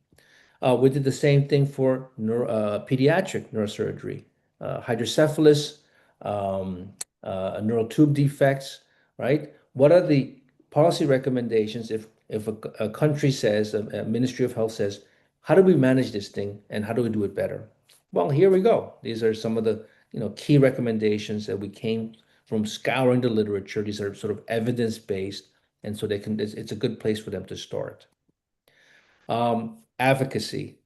We did the same thing for pediatric neurosurgery, hydrocephalus, neural tube defects, right? What are the policy recommendations if a country says, a Ministry of Health says, how do we manage this thing and how do we do it better? Well, here we go. These are some of the key recommendations that we came from scouring the literature. These are sort of evidence-based, and so it's a good place for them to start. Advocacy.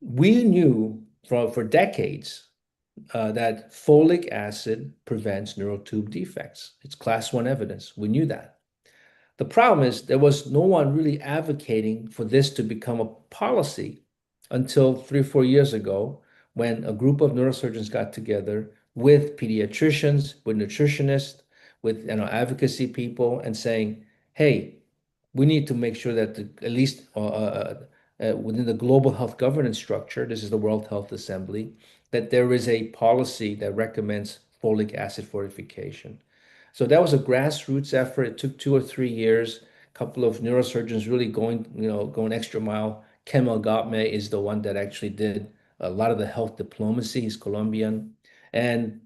We knew for decades that folic acid prevents neural tube defects. It's class 1 evidence. We knew that. The problem is there was no one really advocating for this to become a policy until 3 or 4 years ago, when a group of neurosurgeons got together with pediatricians, with nutritionists, with advocacy people, and saying, hey, we need to make sure that at least within the global health governance structure, this is the World Health Assembly, that there is a policy that recommends folic acid fortification. So that was a grassroots effort. It took 2 or 3 years. A couple of neurosurgeons really going extra mile. Kemal Gatme is the one that actually did a lot of the health diplomacy. He's Colombian, and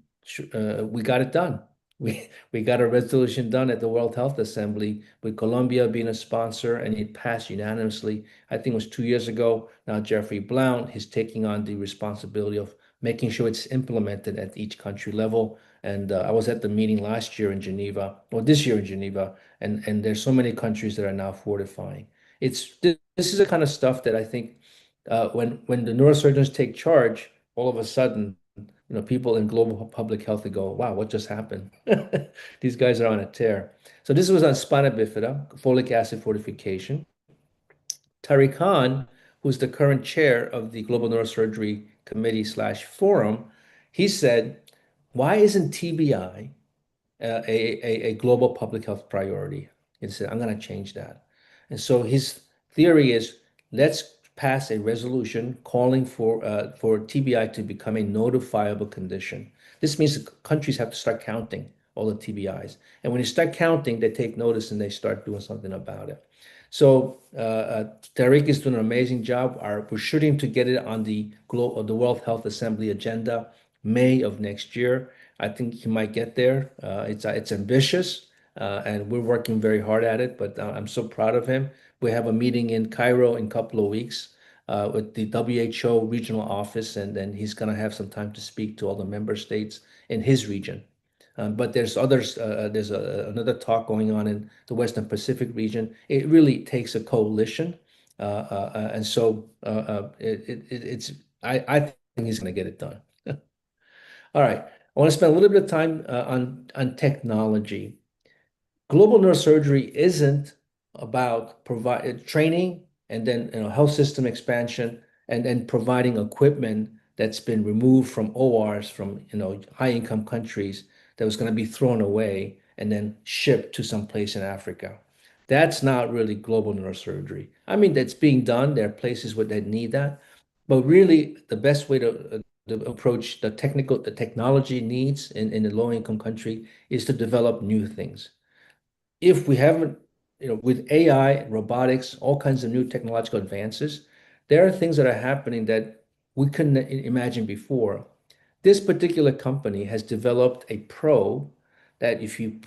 we got it done. We got a resolution done at the World Health Assembly with Colombia being a sponsor, and it passed unanimously. I think it was 2 years ago. Now Jeffrey Blount is taking on the responsibility of making sure it's implemented at each country level. And I was at the meeting last year in Geneva, or this year in Geneva, and there's so many countries that are now fortifying. This is the kind of stuff that I think when the neurosurgeons take charge, all of a sudden, people in global public health go, wow, what just happened? These guys are on a tear. So this was on spina bifida, folic acid fortification. Tariq Khan, who's the current chair of the Global Neurosurgery Committee/Forum, he said, why isn't TBI a global public health priority? He said, I'm going to change that. And so his theory is, let's pass a resolution calling for TBI to become a notifiable condition. This means countries have to start counting all the TBIs. And when you start counting, they take notice and they start doing something about it. So Tariq is doing an amazing job. We're shooting to get it on the World Health Assembly agenda May of next year. I think he might get there. It's ambitious, and we're working very hard at it, but I'm so proud of him. We have a meeting in Cairo in a couple of weeks with the WHO regional office, and then he's going to have some time to speak to all the member states in his region. But there's others. There's another talk going on in the Western Pacific region. It really takes a coalition, and so I think he's going to get it done. All right. I want to spend a little bit of time on technology. Global neurosurgery isn't about training and then health system expansion and then providing equipment that's been removed from ORs from high income countries that was going to be thrown away and then shipped to some place in Africa. That's not really global neurosurgery. I mean, that's being done. There are places where they need that, but really the best way to approach the technology needs in a low income country is to develop new things. If we haven't, with AI, robotics, all kinds of new technological advances, there are things that are happening that we couldn't imagine before. This particular company has developed a probe that if you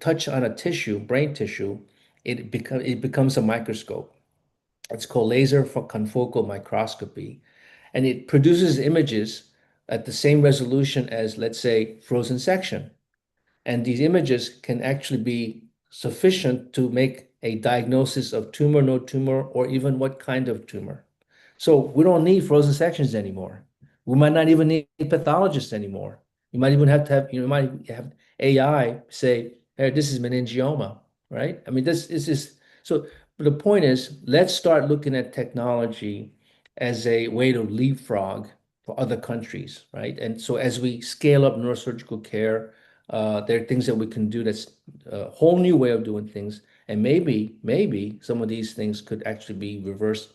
touch on a tissue, brain tissue, it becomes a microscope. It's called laser confocal microscopy, and it produces images at the same resolution as, let's say, frozen section. And these images can actually be sufficient to make a diagnosis of tumor, no tumor, or even what kind of tumor. So we don't need frozen sections anymore. We might not even need pathologists anymore. You might even have to have, you might have AI say, hey, this is meningioma, right? I mean, this is so. But the point is, let's start looking at technology as a way to leapfrog for other countries, right? And so as we scale up neurosurgical care, there are things that we can do that's a whole new way of doing things. And maybe some of these things could actually be reverse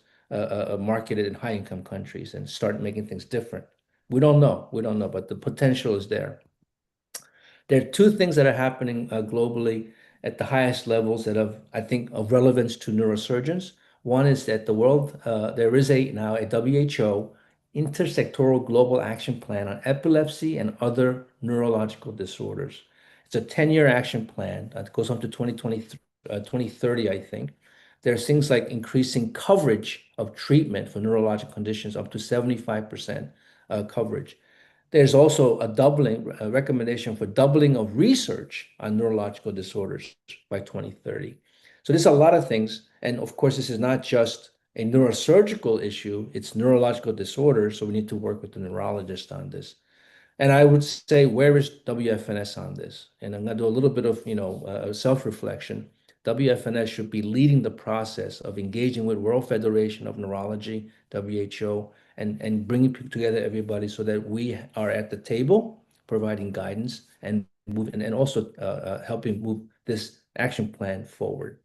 marketed in high income countries and start making things different. We don't know, but the potential is there. There are two things that are happening globally at the highest levels that have, I think, of relevance to neurosurgeons. One is that there is now a WHO intersectoral global action plan on epilepsy and other neurological disorders. It's a 10-year action plan that goes on to 2030, I think. There's things like increasing coverage of treatment for neurological conditions up to 75% coverage. There's also a recommendation for doubling of research on neurological disorders by 2030. So there's a lot of things. And of course, this is not just a neurosurgical issue, it's neurological disorders. So we need to work with the neurologist on this. And I would say, where is WFNS on this? And I'm going to do a little bit of, self-reflection. WFNS should be leading the process of engaging with World Federation of Neurology, WHO, and bringing together everybody so that we are at the table providing guidance and also helping move this action plan forward.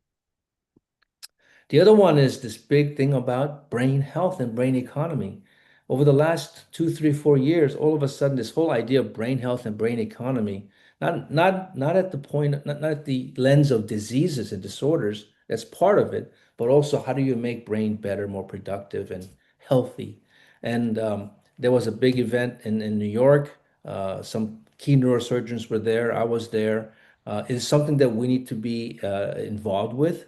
The other one is this big thing about brain health and brain economy. Over the last 2, 3, 4 years, all of a sudden, this whole idea of brain health and brain economy, not at the point, not at the lens of diseases and disorders, that's part of it, but also how do you make brain better, more productive and healthy? And there was a big event in New York. Some key neurosurgeons were there. I was there. It's something that we need to be involved with.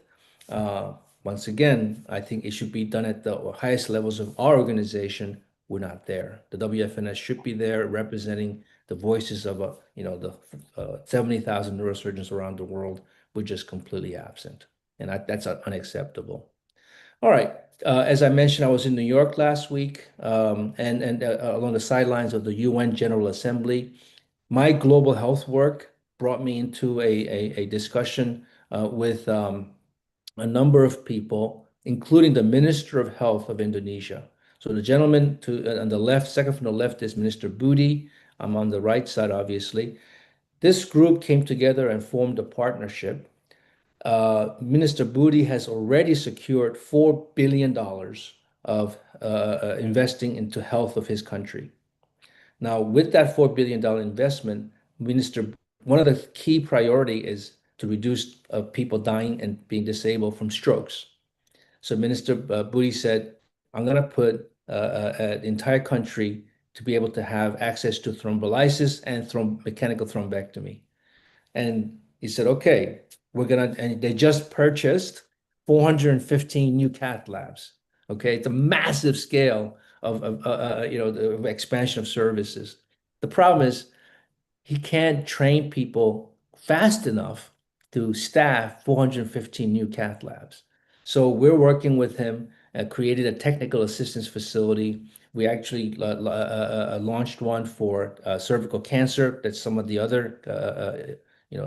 Once again, I think it should be done at the highest levels of our organization. We're not there. The WFNS should be there representing the voices of the 70,000 neurosurgeons around the world. We're just completely absent, and that's unacceptable. All right. As I mentioned, I was in New York last week, and along the sidelines of the UN General Assembly. My global health work brought me into a discussion with a number of people, including the Minister of Health of Indonesia. So the gentleman on the left, second from the left, is Minister Budi. I'm on the right side, obviously. This group came together and formed a partnership. Minister Budi has already secured $4 billion of investing into health of his country. Now, with that $4 billion investment, one of the key priority is to reduce people dying and being disabled from strokes. So Minister Budi said, I'm going to put an entire country to be able to have access to thrombolysis and mechanical thrombectomy. And he said, okay, and they just purchased 415 new cath labs. Okay, it's a massive scale of the expansion of services. The problem is he can't train people fast enough to staff 415 new cath labs. So we're working with him, created a technical assistance facility. We actually launched one for cervical cancer. That's some of the other,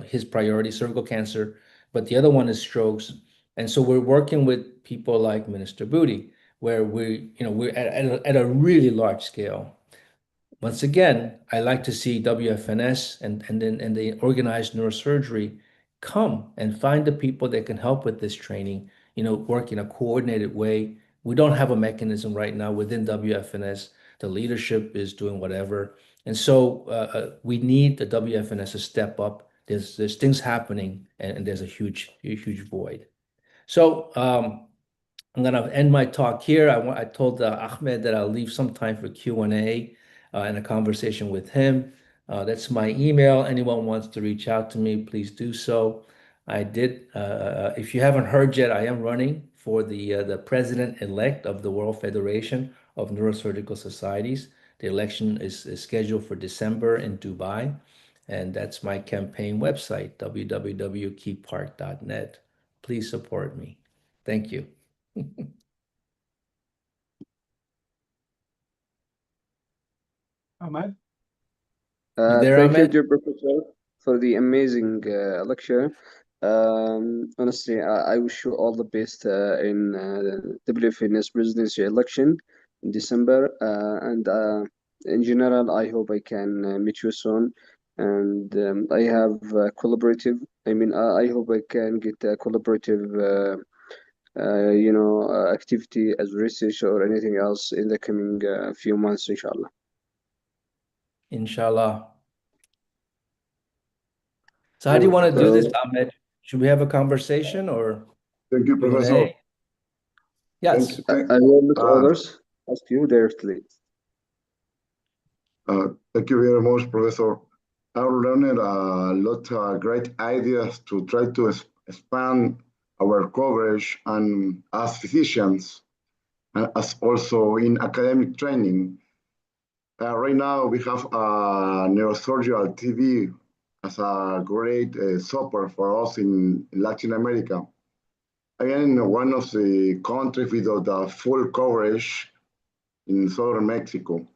his priority, cervical cancer. But the other one is strokes. And so we're working with people like Minister Booty, where we're at a really large scale. Once again, I like to see WFNS and the organized neurosurgery come and find the people that can help with this training, work in a coordinated way. We don't have a mechanism right now within WFNS. The leadership is doing whatever. And so we need the WFNS to step up. There's things happening and there's a huge void. So I'm going to end my talk here. I told Ahmed that I'll leave some time for Q&A and a conversation with him. That's my email. Anyone wants to reach out to me, please do so. I did. If you haven't heard yet, I am running for the president-elect of the World Federation of Neurosurgical Societies. The election is scheduled for December in Dubai. And that's my campaign website, www.keypark.net. Please support me. Thank you. Ahmed? You there, Thank you, Ahmed? dear professor, for the amazing lecture. Honestly, I wish you all the best in the WFNS presidency election in December. And in general, I hope I can meet you soon. And I have collaborative. I hope I can get a collaborative, activity as research or anything else in the coming few months, inshallah. Inshallah. So how do you want to do this, Ahmed? Should we have a conversation or Thank you, Q&A? Professor. Yes. I will let others ask you directly. Thank you very much, Professor. I learned a lot of great ideas to try to expand our coverage and as physicians, and as also in academic training. Right now, we have neurosurgical TV as a great support for us in Latin America. Again, one of the countries without the full coverage in southern Mexico.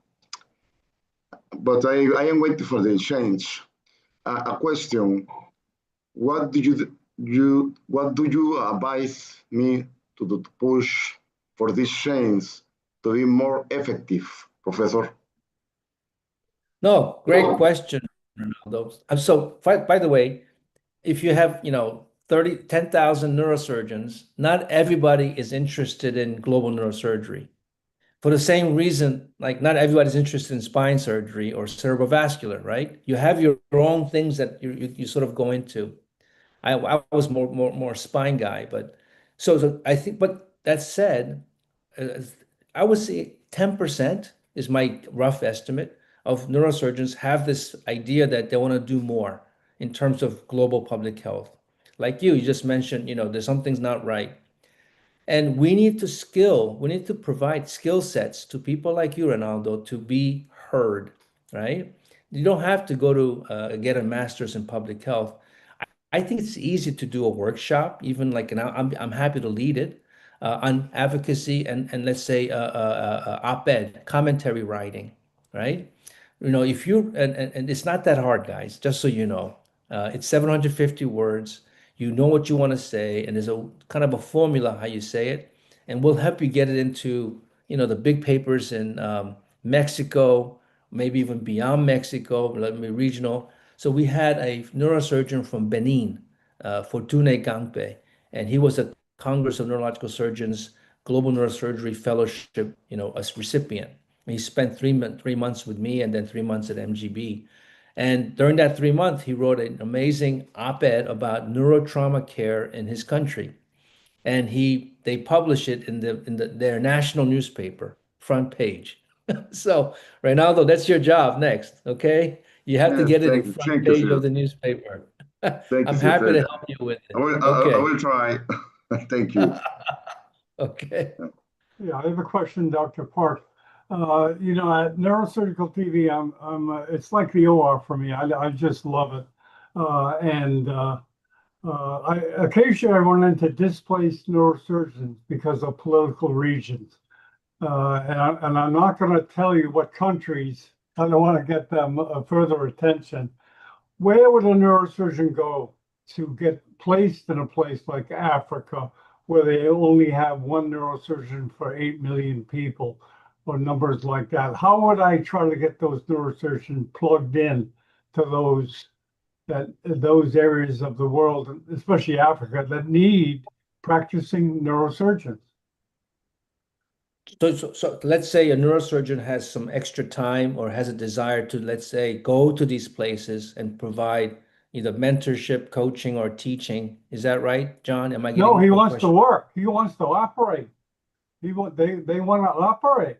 But I am waiting for the change. A question: what do you advise me to push for this change to be more effective, Professor? No, great question, Ronaldo. So, by the way, if you have, 10,000 neurosurgeons, not everybody is interested in global neurosurgery. For the same reason, like not everybody's interested in spine surgery or cerebrovascular, right? You have your own things that you sort of go into. I was more spine guy, but so I think. But that said, uh, I would say 10% is my rough estimate of neurosurgeons have this idea that they want to do more in terms of global public health. Like you just mentioned, there's something's not right. And we need to provide skill sets to people like you, Ronaldo, to be heard, right? You don't have to go to get a master's in public health. I think it's easy to do a workshop, even like, and I'm happy to lead it on advocacy and let's say op-ed, commentary writing, right? If you and it's not that hard, guys, just so you know. It's 750 words. You know what you want to say, and there's a kind of a formula how you say it, and we'll help you get it into, the big papers in Mexico, maybe even beyond Mexico, regional. So we had a neurosurgeon from Benin, Fortune Gangpe, and he was a Congress of Neurological Surgeons Global Neurosurgery Fellowship, a recipient. He spent 3 months with me and then 3 months at MGB. And during that 3 months, he wrote an amazing op-ed about neurotrauma care in his country. And they published it in their national newspaper, front page. So, Reynaldo, that's your job next, okay? You have to Yes, get it in front thank you, page sir. of the newspaper. Thank you, I'm sir. happy to help you with it. I Okay. will try. Thank you. Okay. Yeah, I have a question, Dr. Park. You know, at Neurosurgical TV, it's like the OR for me. I just love it. Occasionally I run into displaced neurosurgeons because of political regions. And I'm not going to tell you what countries. I don't want to get them further attention. Where would a neurosurgeon go to get placed in a place like Africa, where they only have one neurosurgeon for 8 million people, or numbers like that? How would I try to get those neurosurgeons plugged in to those areas of the world, especially Africa, that need practicing neurosurgeons? So let's say a neurosurgeon has some extra time or has a desire to, let's say, go to these places and provide either mentorship, coaching, or teaching. Is that right, John? Am I No, getting he the wants to question? work. He wants to operate. They want to operate.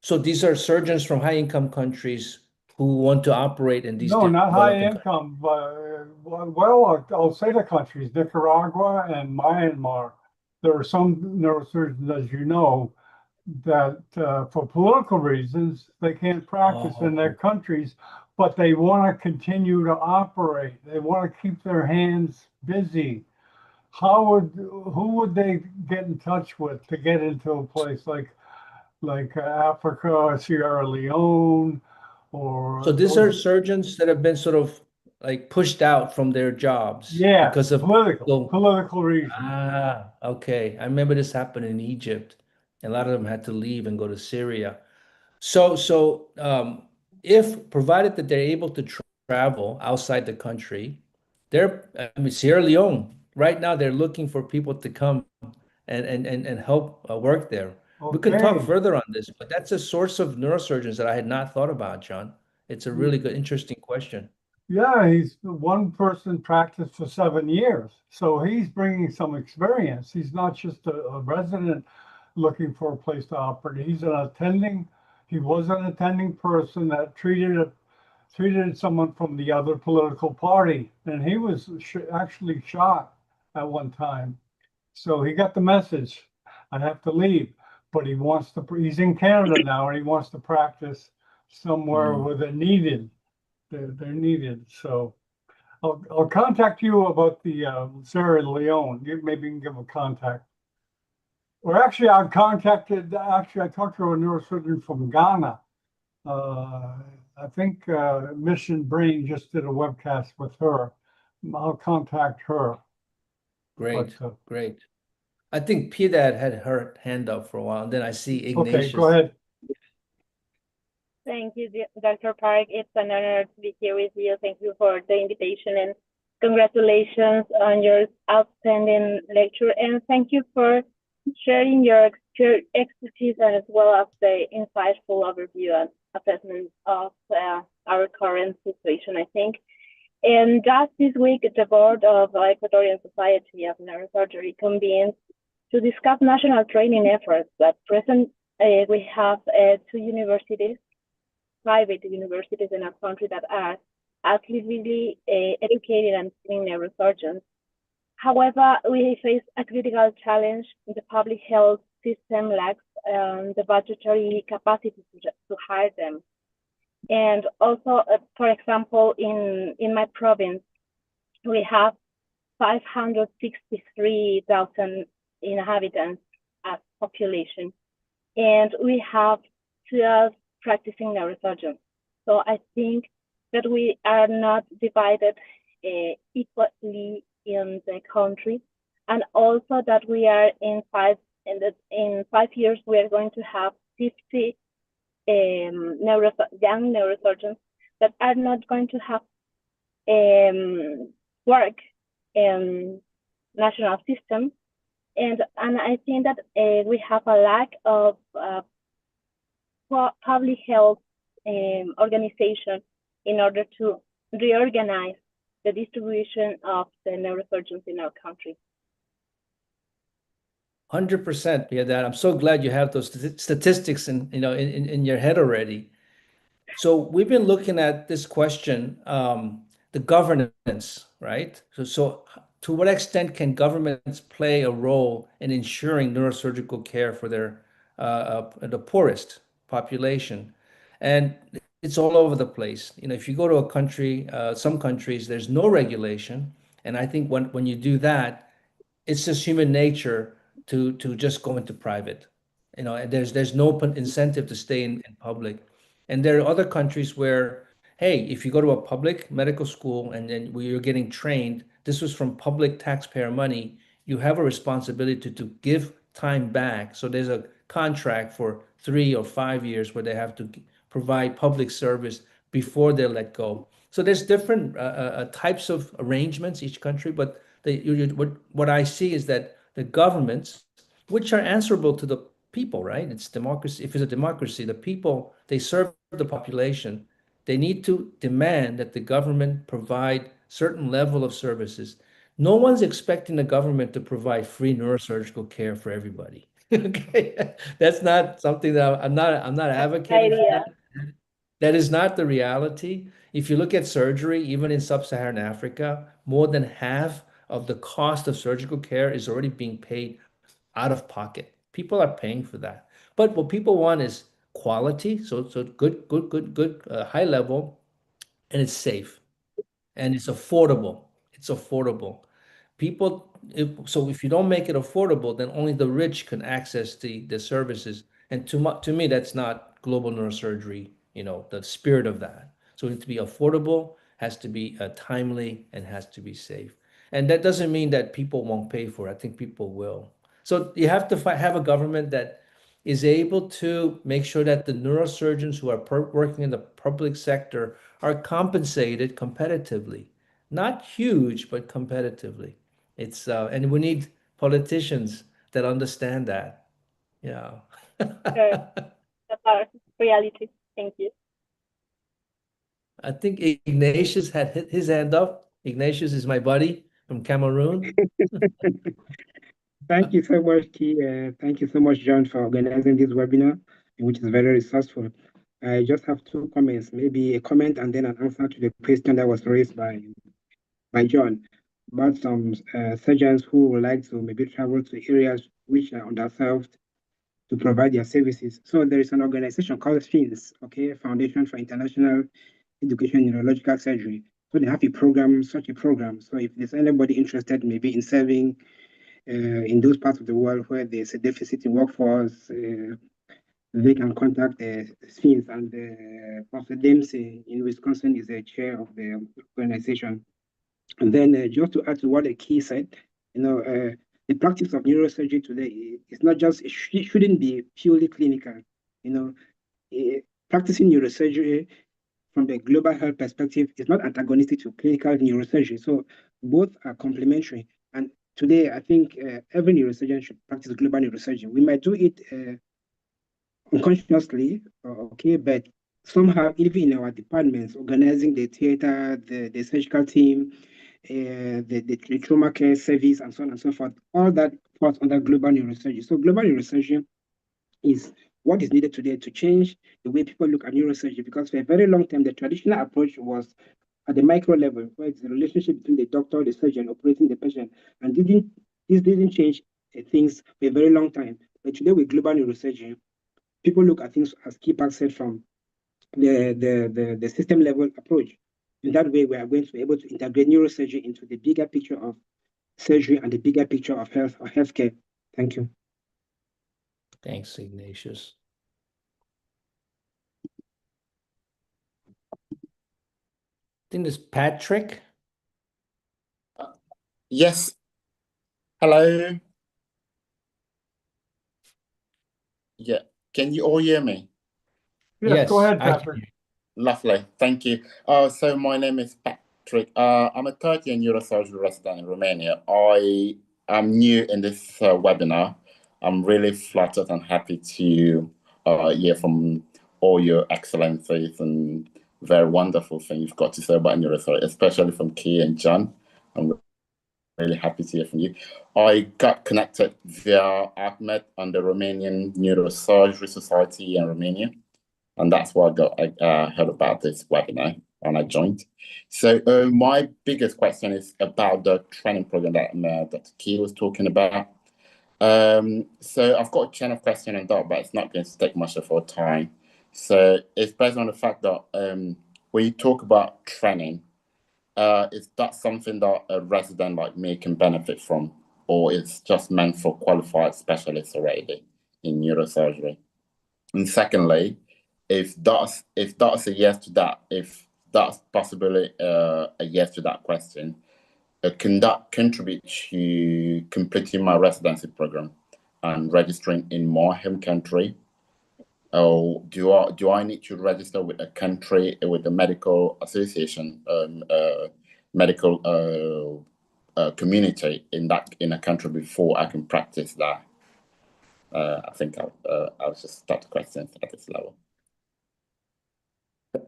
So these are surgeons from high-income countries who want to operate in these No, not high developing countries. income, but well, I'll say the countries, Nicaragua and Myanmar. There are some neurosurgeons, as you know, that for political reasons, they can't practice in their Oh, countries, but they want to continue to operate. They want to keep their hands busy. Who would they get in touch with to get into a place like Africa, Sierra Leone, so or these are those? surgeons that have been sort of like pushed out from their jobs Yeah, because of political. political reasons. Okay. I remember this happened in Egypt. A lot of them had to leave and go to Syria. So, if provided that they're able to travel outside the country, I mean, Sierra Leone, right now they're looking for people to come and help work there. We can talk Okay. further on this, but that's a source of neurosurgeons that I had not thought about, John. It's a really good, interesting question. Yeah, he's one person practiced for 7 years, so he's bringing some experience. He's not just a resident looking for a place to operate. He was an attending person that treated someone from the other political party, and he was actually shot at one time. So he got the message. I have to leave, but he's in Canada now, and he wants to practice somewhere Mm. where they're needed. They're needed. So I'll contact you about the Sierra Leone. Maybe you can give a contact. Or actually, I talked to a neurosurgeon from Ghana. I think Mission Brain just did a webcast with her. I'll contact her. Great, But great. I think Piedad had her hand up for a while, and then I see okay, go Ignatius. ahead. Thank you, Dr. Park. It's an honor to be here with you. Thank you for the invitation and congratulations on your outstanding lecture. And thank you for sharing your expertise and as well as the insightful overview and assessment of our current situation, I think. And just this week, the board of Ecuadorian Society of Neurosurgery convened to discuss national training efforts. At present, we have two private universities in our country that are actively educating and training neurosurgeons. However, we face a critical challenge. The public health system lacks the budgetary capacity to hire them. And also, for example, in my province, we have 563,000 inhabitants as population, and we have 12 practicing neurosurgeons. So I think that we are not divided equally in the country, and also that we are in 5 years we are going to have 50 young neurosurgeons that are not going to have work in national system, and I think that we have a lack of public health organization in order to reorganize the distribution of the neurosurgeons in our country. 100%. Yeah, that I'm so glad you have those statistics in your head already. So we've been looking at this question, the governance, right? So to what extent can governments play a role in ensuring neurosurgical care for the poorest population? And it's all over the place. If you go to a country, some countries, there's no regulation. And I think when you do that, it's just human nature to just go into private. And there's no incentive to stay in public. And there are other countries where, hey, if you go to a public medical school and then where you're getting trained, this was from public taxpayer money, you have a responsibility to give time back. So there's a contract for 3 or 5 years where they have to provide public service before they're let go. So there's different types of arrangements each country, but what I see is that the governments, which are answerable to the people, right? It's democracy. If it's a democracy, the people, they serve the population. They need to demand that the government provide certain level of services. No one's expecting the government to provide free neurosurgical care for everybody. Okay, that's not something that I'm not advocating for Idea. that. That is not the reality. If you look at surgery, even in sub-Saharan Africa, more than half of the cost of surgical care is already being paid out of pocket. People are paying for that. But what people want is quality, so good, high level, and it's safe and it's affordable. It's affordable. So if you don't make it affordable, then only the rich can access the services. And to me, that's not global neurosurgery, the spirit of that. So it needs to be affordable, has to be timely, and has to be safe. And that doesn't mean that people won't pay for it. I think people will. So you have to have a government that is able to make sure that the neurosurgeons who are working in the public sector are compensated competitively. Not huge, but competitively. And we need politicians that understand that. Yeah. Sure. That's our reality. Thank you. I think Ignatius had his hand up. Ignatius is my buddy from Cameroon. Thank you so much, Key. Thank you so much, John, for organizing this webinar, which is very resourceful. I just have 2 comments, maybe a comment and then an answer to the question that was raised by John about some surgeons who would like to maybe travel to areas which are underserved to provide their services. So there is an organization called FINS, okay, Foundation for International Education in Neurological Surgery. So they have such a program. So if there's anybody interested maybe in serving in those parts of the world where there's a deficit in workforce, they can contact FINS, and Professor Dempsey in Wisconsin is the chair of the organization. And then just to add to what the Key said, the practice of neurosurgery today is not just, it shouldn't be purely clinical. Practicing neurosurgery from the global health perspective is not antagonistic to clinical neurosurgery. So both are complementary. And today, I think every neurosurgeon should practice global neurosurgery. We might do it unconsciously, okay, but somehow, even in our departments, organizing the theater, the surgical team, the trauma care service, and so on and so forth, all that falls under global neurosurgery. So global neurosurgery is what is needed today to change the way people look at neurosurgery, because for a very long time, the traditional approach was at the micro level, where it's the relationship between the doctor, the surgeon, operating the patient, and this didn't change things for a very long time. But today with global neurosurgery, people look at things, as Key Park said, from the system level approach. In that way, we are going to be able to integrate neurosurgery into the bigger picture of surgery and the bigger picture of health or healthcare. Thank you. Thanks, Ignatius. I think this Patrick. Yes. Hello. Yeah. Can you all hear me? Yes, go ahead, I can Patrick. hear you. Lovely. Thank you. So my name is Patrick. I'm a third-year neurosurgery resident in Romania. I am new in this webinar. I'm really flattered and happy to hear from all your excellencies and very wonderful things you've got to say about neurosurgery, especially from Key and John. I'm really happy to hear from you. I got connected via Ahmed on the Romanian Neurosurgery Society in Romania. And that's why I heard about this webinar. when I joined. So my biggest question is about the training program that Key was talking about. So I've got a chain of question on that, but it's not going to take much of our time. So it's based on the fact that when you talk about training, is that something that a resident like me can benefit from, or it's just meant for qualified specialists already in neurosurgery? And secondly, if that's a yes to that, if that's possibly a yes to that question, can that contribute to completing my residency program and registering in my home country? Or do I need to register with a country, with the medical association, medical community in a country before I can practice that? I think I'll just start the questions at this level.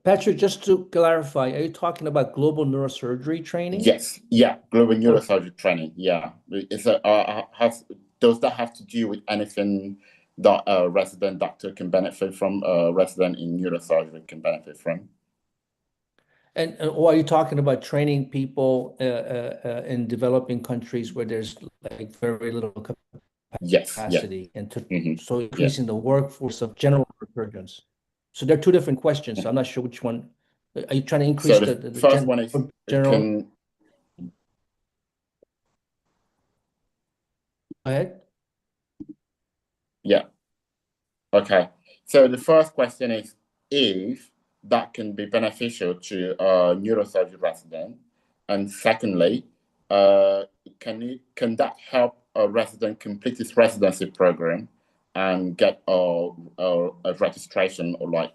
Patrick, just to clarify, are you talking about global neurosurgery training? Yes, yeah, global neurosurgery training. Yeah, does that have to do with anything that a resident doctor can benefit from? A resident in neurosurgery can benefit from? Or are you talking about training people in developing countries where there's like very little capacity, and so increasing the workforce of general surgeons? So there are two different questions. So I'm not sure which one. Are you trying to increase the first one is general? Go ahead. Yeah. Okay. So the first question is if that can be beneficial to a neurosurgery resident, and secondly, can that help a resident complete his residency program and get a registration, or like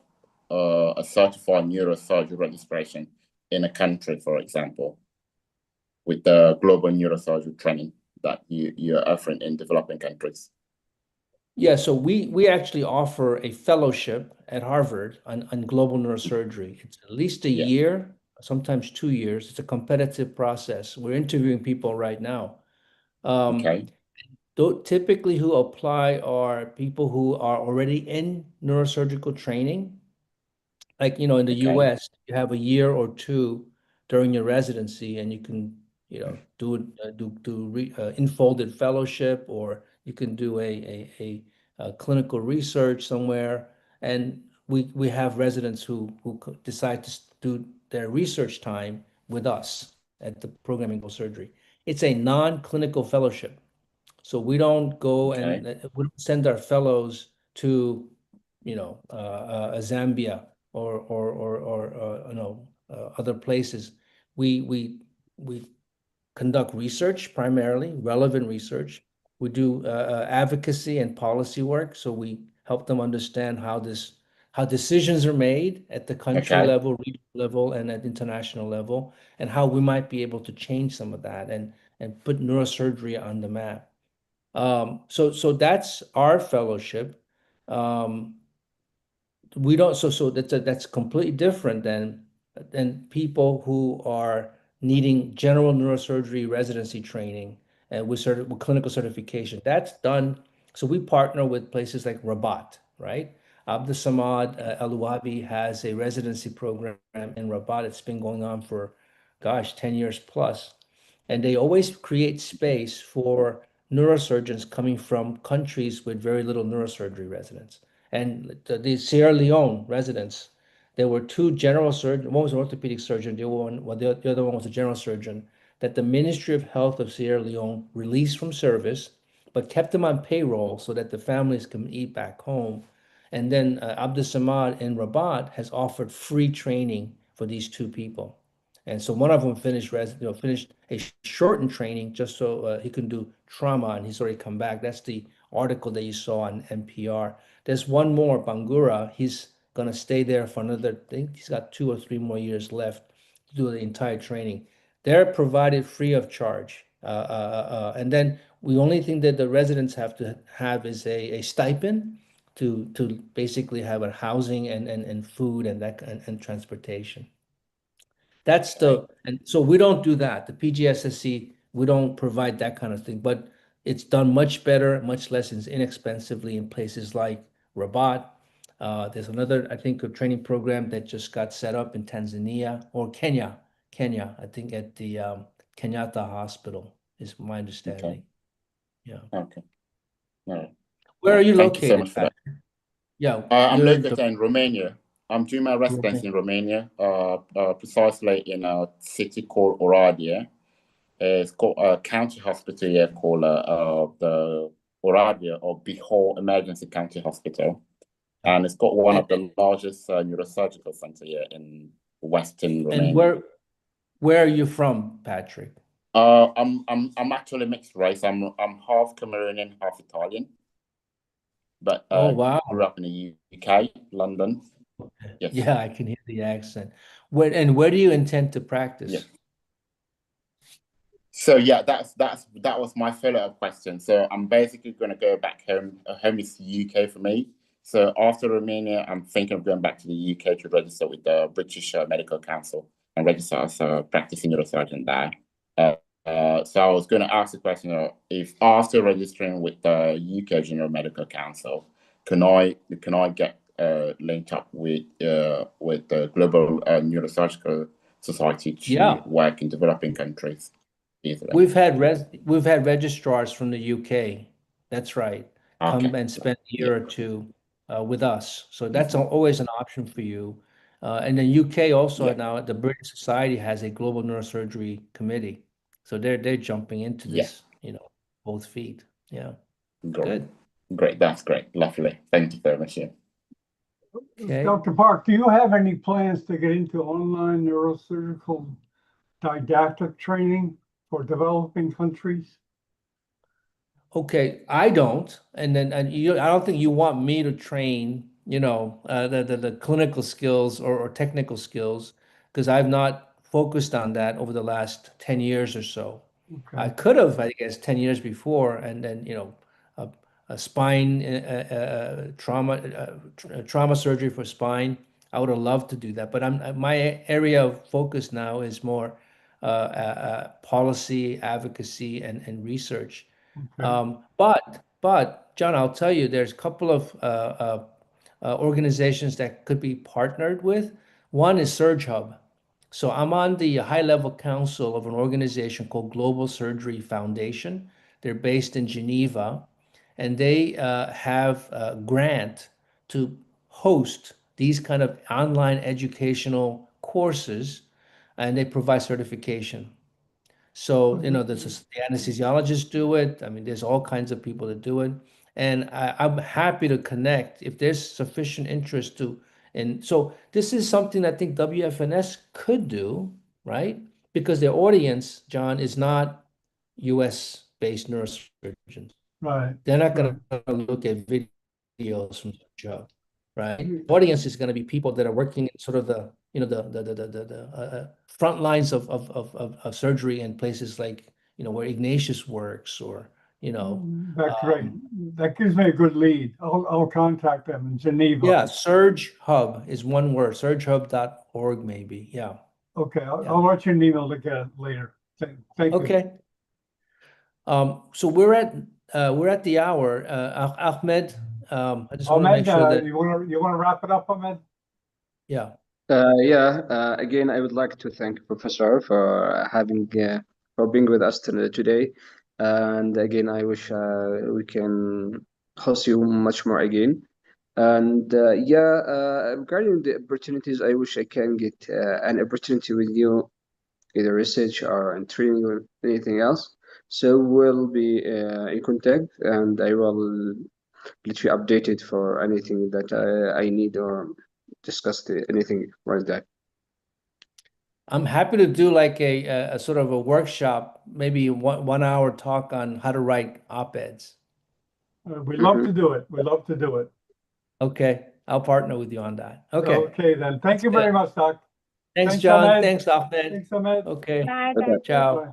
a certified neurosurgery registration in a country, for example, with the global neurosurgery training that you're offering in developing countries? Yeah, so we actually offer a fellowship at Harvard on global neurosurgery. It's at least a year, sometimes 2 years. It's a competitive process. We're interviewing people right now. Okay. Typically, who apply are people who are already in neurosurgical training. Like, in the US, you have a year or two during your residency, and you can, do enfolded fellowship, or you can do a clinical research somewhere. And we have residents who decide to do their research time with us at the program in neurosurgery. It's a non-clinical fellowship. So we don't go and we don't send our fellows to, Zambia or other places. We conduct research, primarily relevant research. We do advocacy and policy work. So we help them understand how decisions are made at the country level, regional level, and at international level, and how we might be able to change some of that and put neurosurgery on the map. So that's our fellowship. We don't, so that's completely different than people who are needing general neurosurgery residency training and with clinical certification. That's done. So we partner with places like Rabat, right? Abdusamad Al-Wabi has a residency program in Rabat. It's been going on for, 10 years plus. And they always create space for neurosurgeons coming from countries with very little neurosurgery residents. And the Sierra Leone residents, there were two general surgeons. One was an orthopedic surgeon. The other one was a general surgeon that the Ministry of Health of Sierra Leone released from service, but kept them on payroll so that the families can eat back home. And then Abdusamad in Rabat has offered free training for these two people. And so one of them finished a shortened training just so he can do trauma, and he's already come back. That's the article that you saw on NPR. There's one more, Bangura. He's going to stay there for another, I think he's got 2 or 3 more years left to do the entire training. They're provided free of charge. And then the only thing that the residents have to have is a stipend to basically have a housing and food and transportation. And so we don't do that. The PGSSC, we don't provide that kind of thing, but it's done much better, much less inexpensively in places like Rabat, There's another, I think, a training program that just got set up in Tanzania or Kenya. I think at the Kenyatta Hospital is my understanding. Yeah. Okay. All right. Where are you Thank you so located? much for that. Yeah, I'm you're located in Romania. I'm doing my residency in Romania, precisely in a city called Oradea. It's got a county hospital here called the Oradea or Bihor Emergency County Hospital. And it's got one of the largest neurosurgical centers here in Western Romania. And where are you from, Patrick? I'm actually mixed race. I'm half Cameroonian, half Italian. But Oh, wow. grew up in the UK, London. Yes. Yeah, I can hear the accent. Where do you intend to practice? Yeah. So yeah, that was my follow-up question. So I'm basically going to go back home. Home is the UK for me. So after Romania, I'm thinking of going back to the UK to register with the British Medical Council and register as a practicing neurosurgeon there. So I was going to ask the question if after registering with the UK General Medical Council, can I get linked up with the Global Neurosurgical Society to work in developing countries easily? We've had registrars from the UK. That's right. Come and spend a year or two with us. So that's always an option for you. And the UK also now, the British Society has a global neurosurgery committee. So they're jumping into this, both feet. Yeah. Good. Great. That's great. Lovely. Thank you very much. Yeah. Okay. Dr. Park, do you have any plans to get into online neurosurgical didactic training for developing countries? Okay, I don't, and I don't think you want me to train, the clinical skills or technical skills, because I've not focused on that over the last 10 years or so. I could have, I guess, 10 years before, and then a spine trauma surgery for spine. I would have loved to do that, but my area of focus now is more policy, advocacy, and research. But John, I'll tell you, there's a couple of organizations that could be partnered with. One is Surge Hub. So I'm on the high-level council of an organization called Global Surgery Foundation. They're based in Geneva, and they have a grant to host these kind of online educational courses, and they provide certification. So, the anesthesiologists do it. I mean, there's all kinds of people that do it. And I'm happy to connect if there's sufficient interest to. And so this is something I think WFNS could do, right? Because their audience, John, is not US-based neurosurgeons. Right. They're not going to look at videos from Joe, right? The audience is going to be people that are working in sort of the front lines of surgery in places like, where Ignatius works or, That's great. That gives me a good lead. I'll contact them in Geneva. Yeah, Surge Hub is one word, surgehub.org maybe. Yeah. Okay, I'll write you an email to get it later. Thank you. Okay. So we're at the hour. Ahmed, I just want to make sure that you want to wrap it up, Ahmed? yeah. Again, I would like to thank Professor for for being with us today. And again, I wish we can host you much more again. And regarding the opportunities, I wish I can get an opportunity with you, either research or in training or anything else. So we'll be in contact, and I will let you updated for anything that I need or discuss anything like that. I'm happy to do like a sort of a workshop, maybe one hour talk on how to write op-eds. We love to do it. We love to do it. Okay, I'll partner with you on that. Okay. Okay, then. Thank you very much, Doc. Thanks, John. Ahmed. Thanks, Ahmed. Thanks, Ahmed. Okay. Bye. Okay. Ciao. Bye.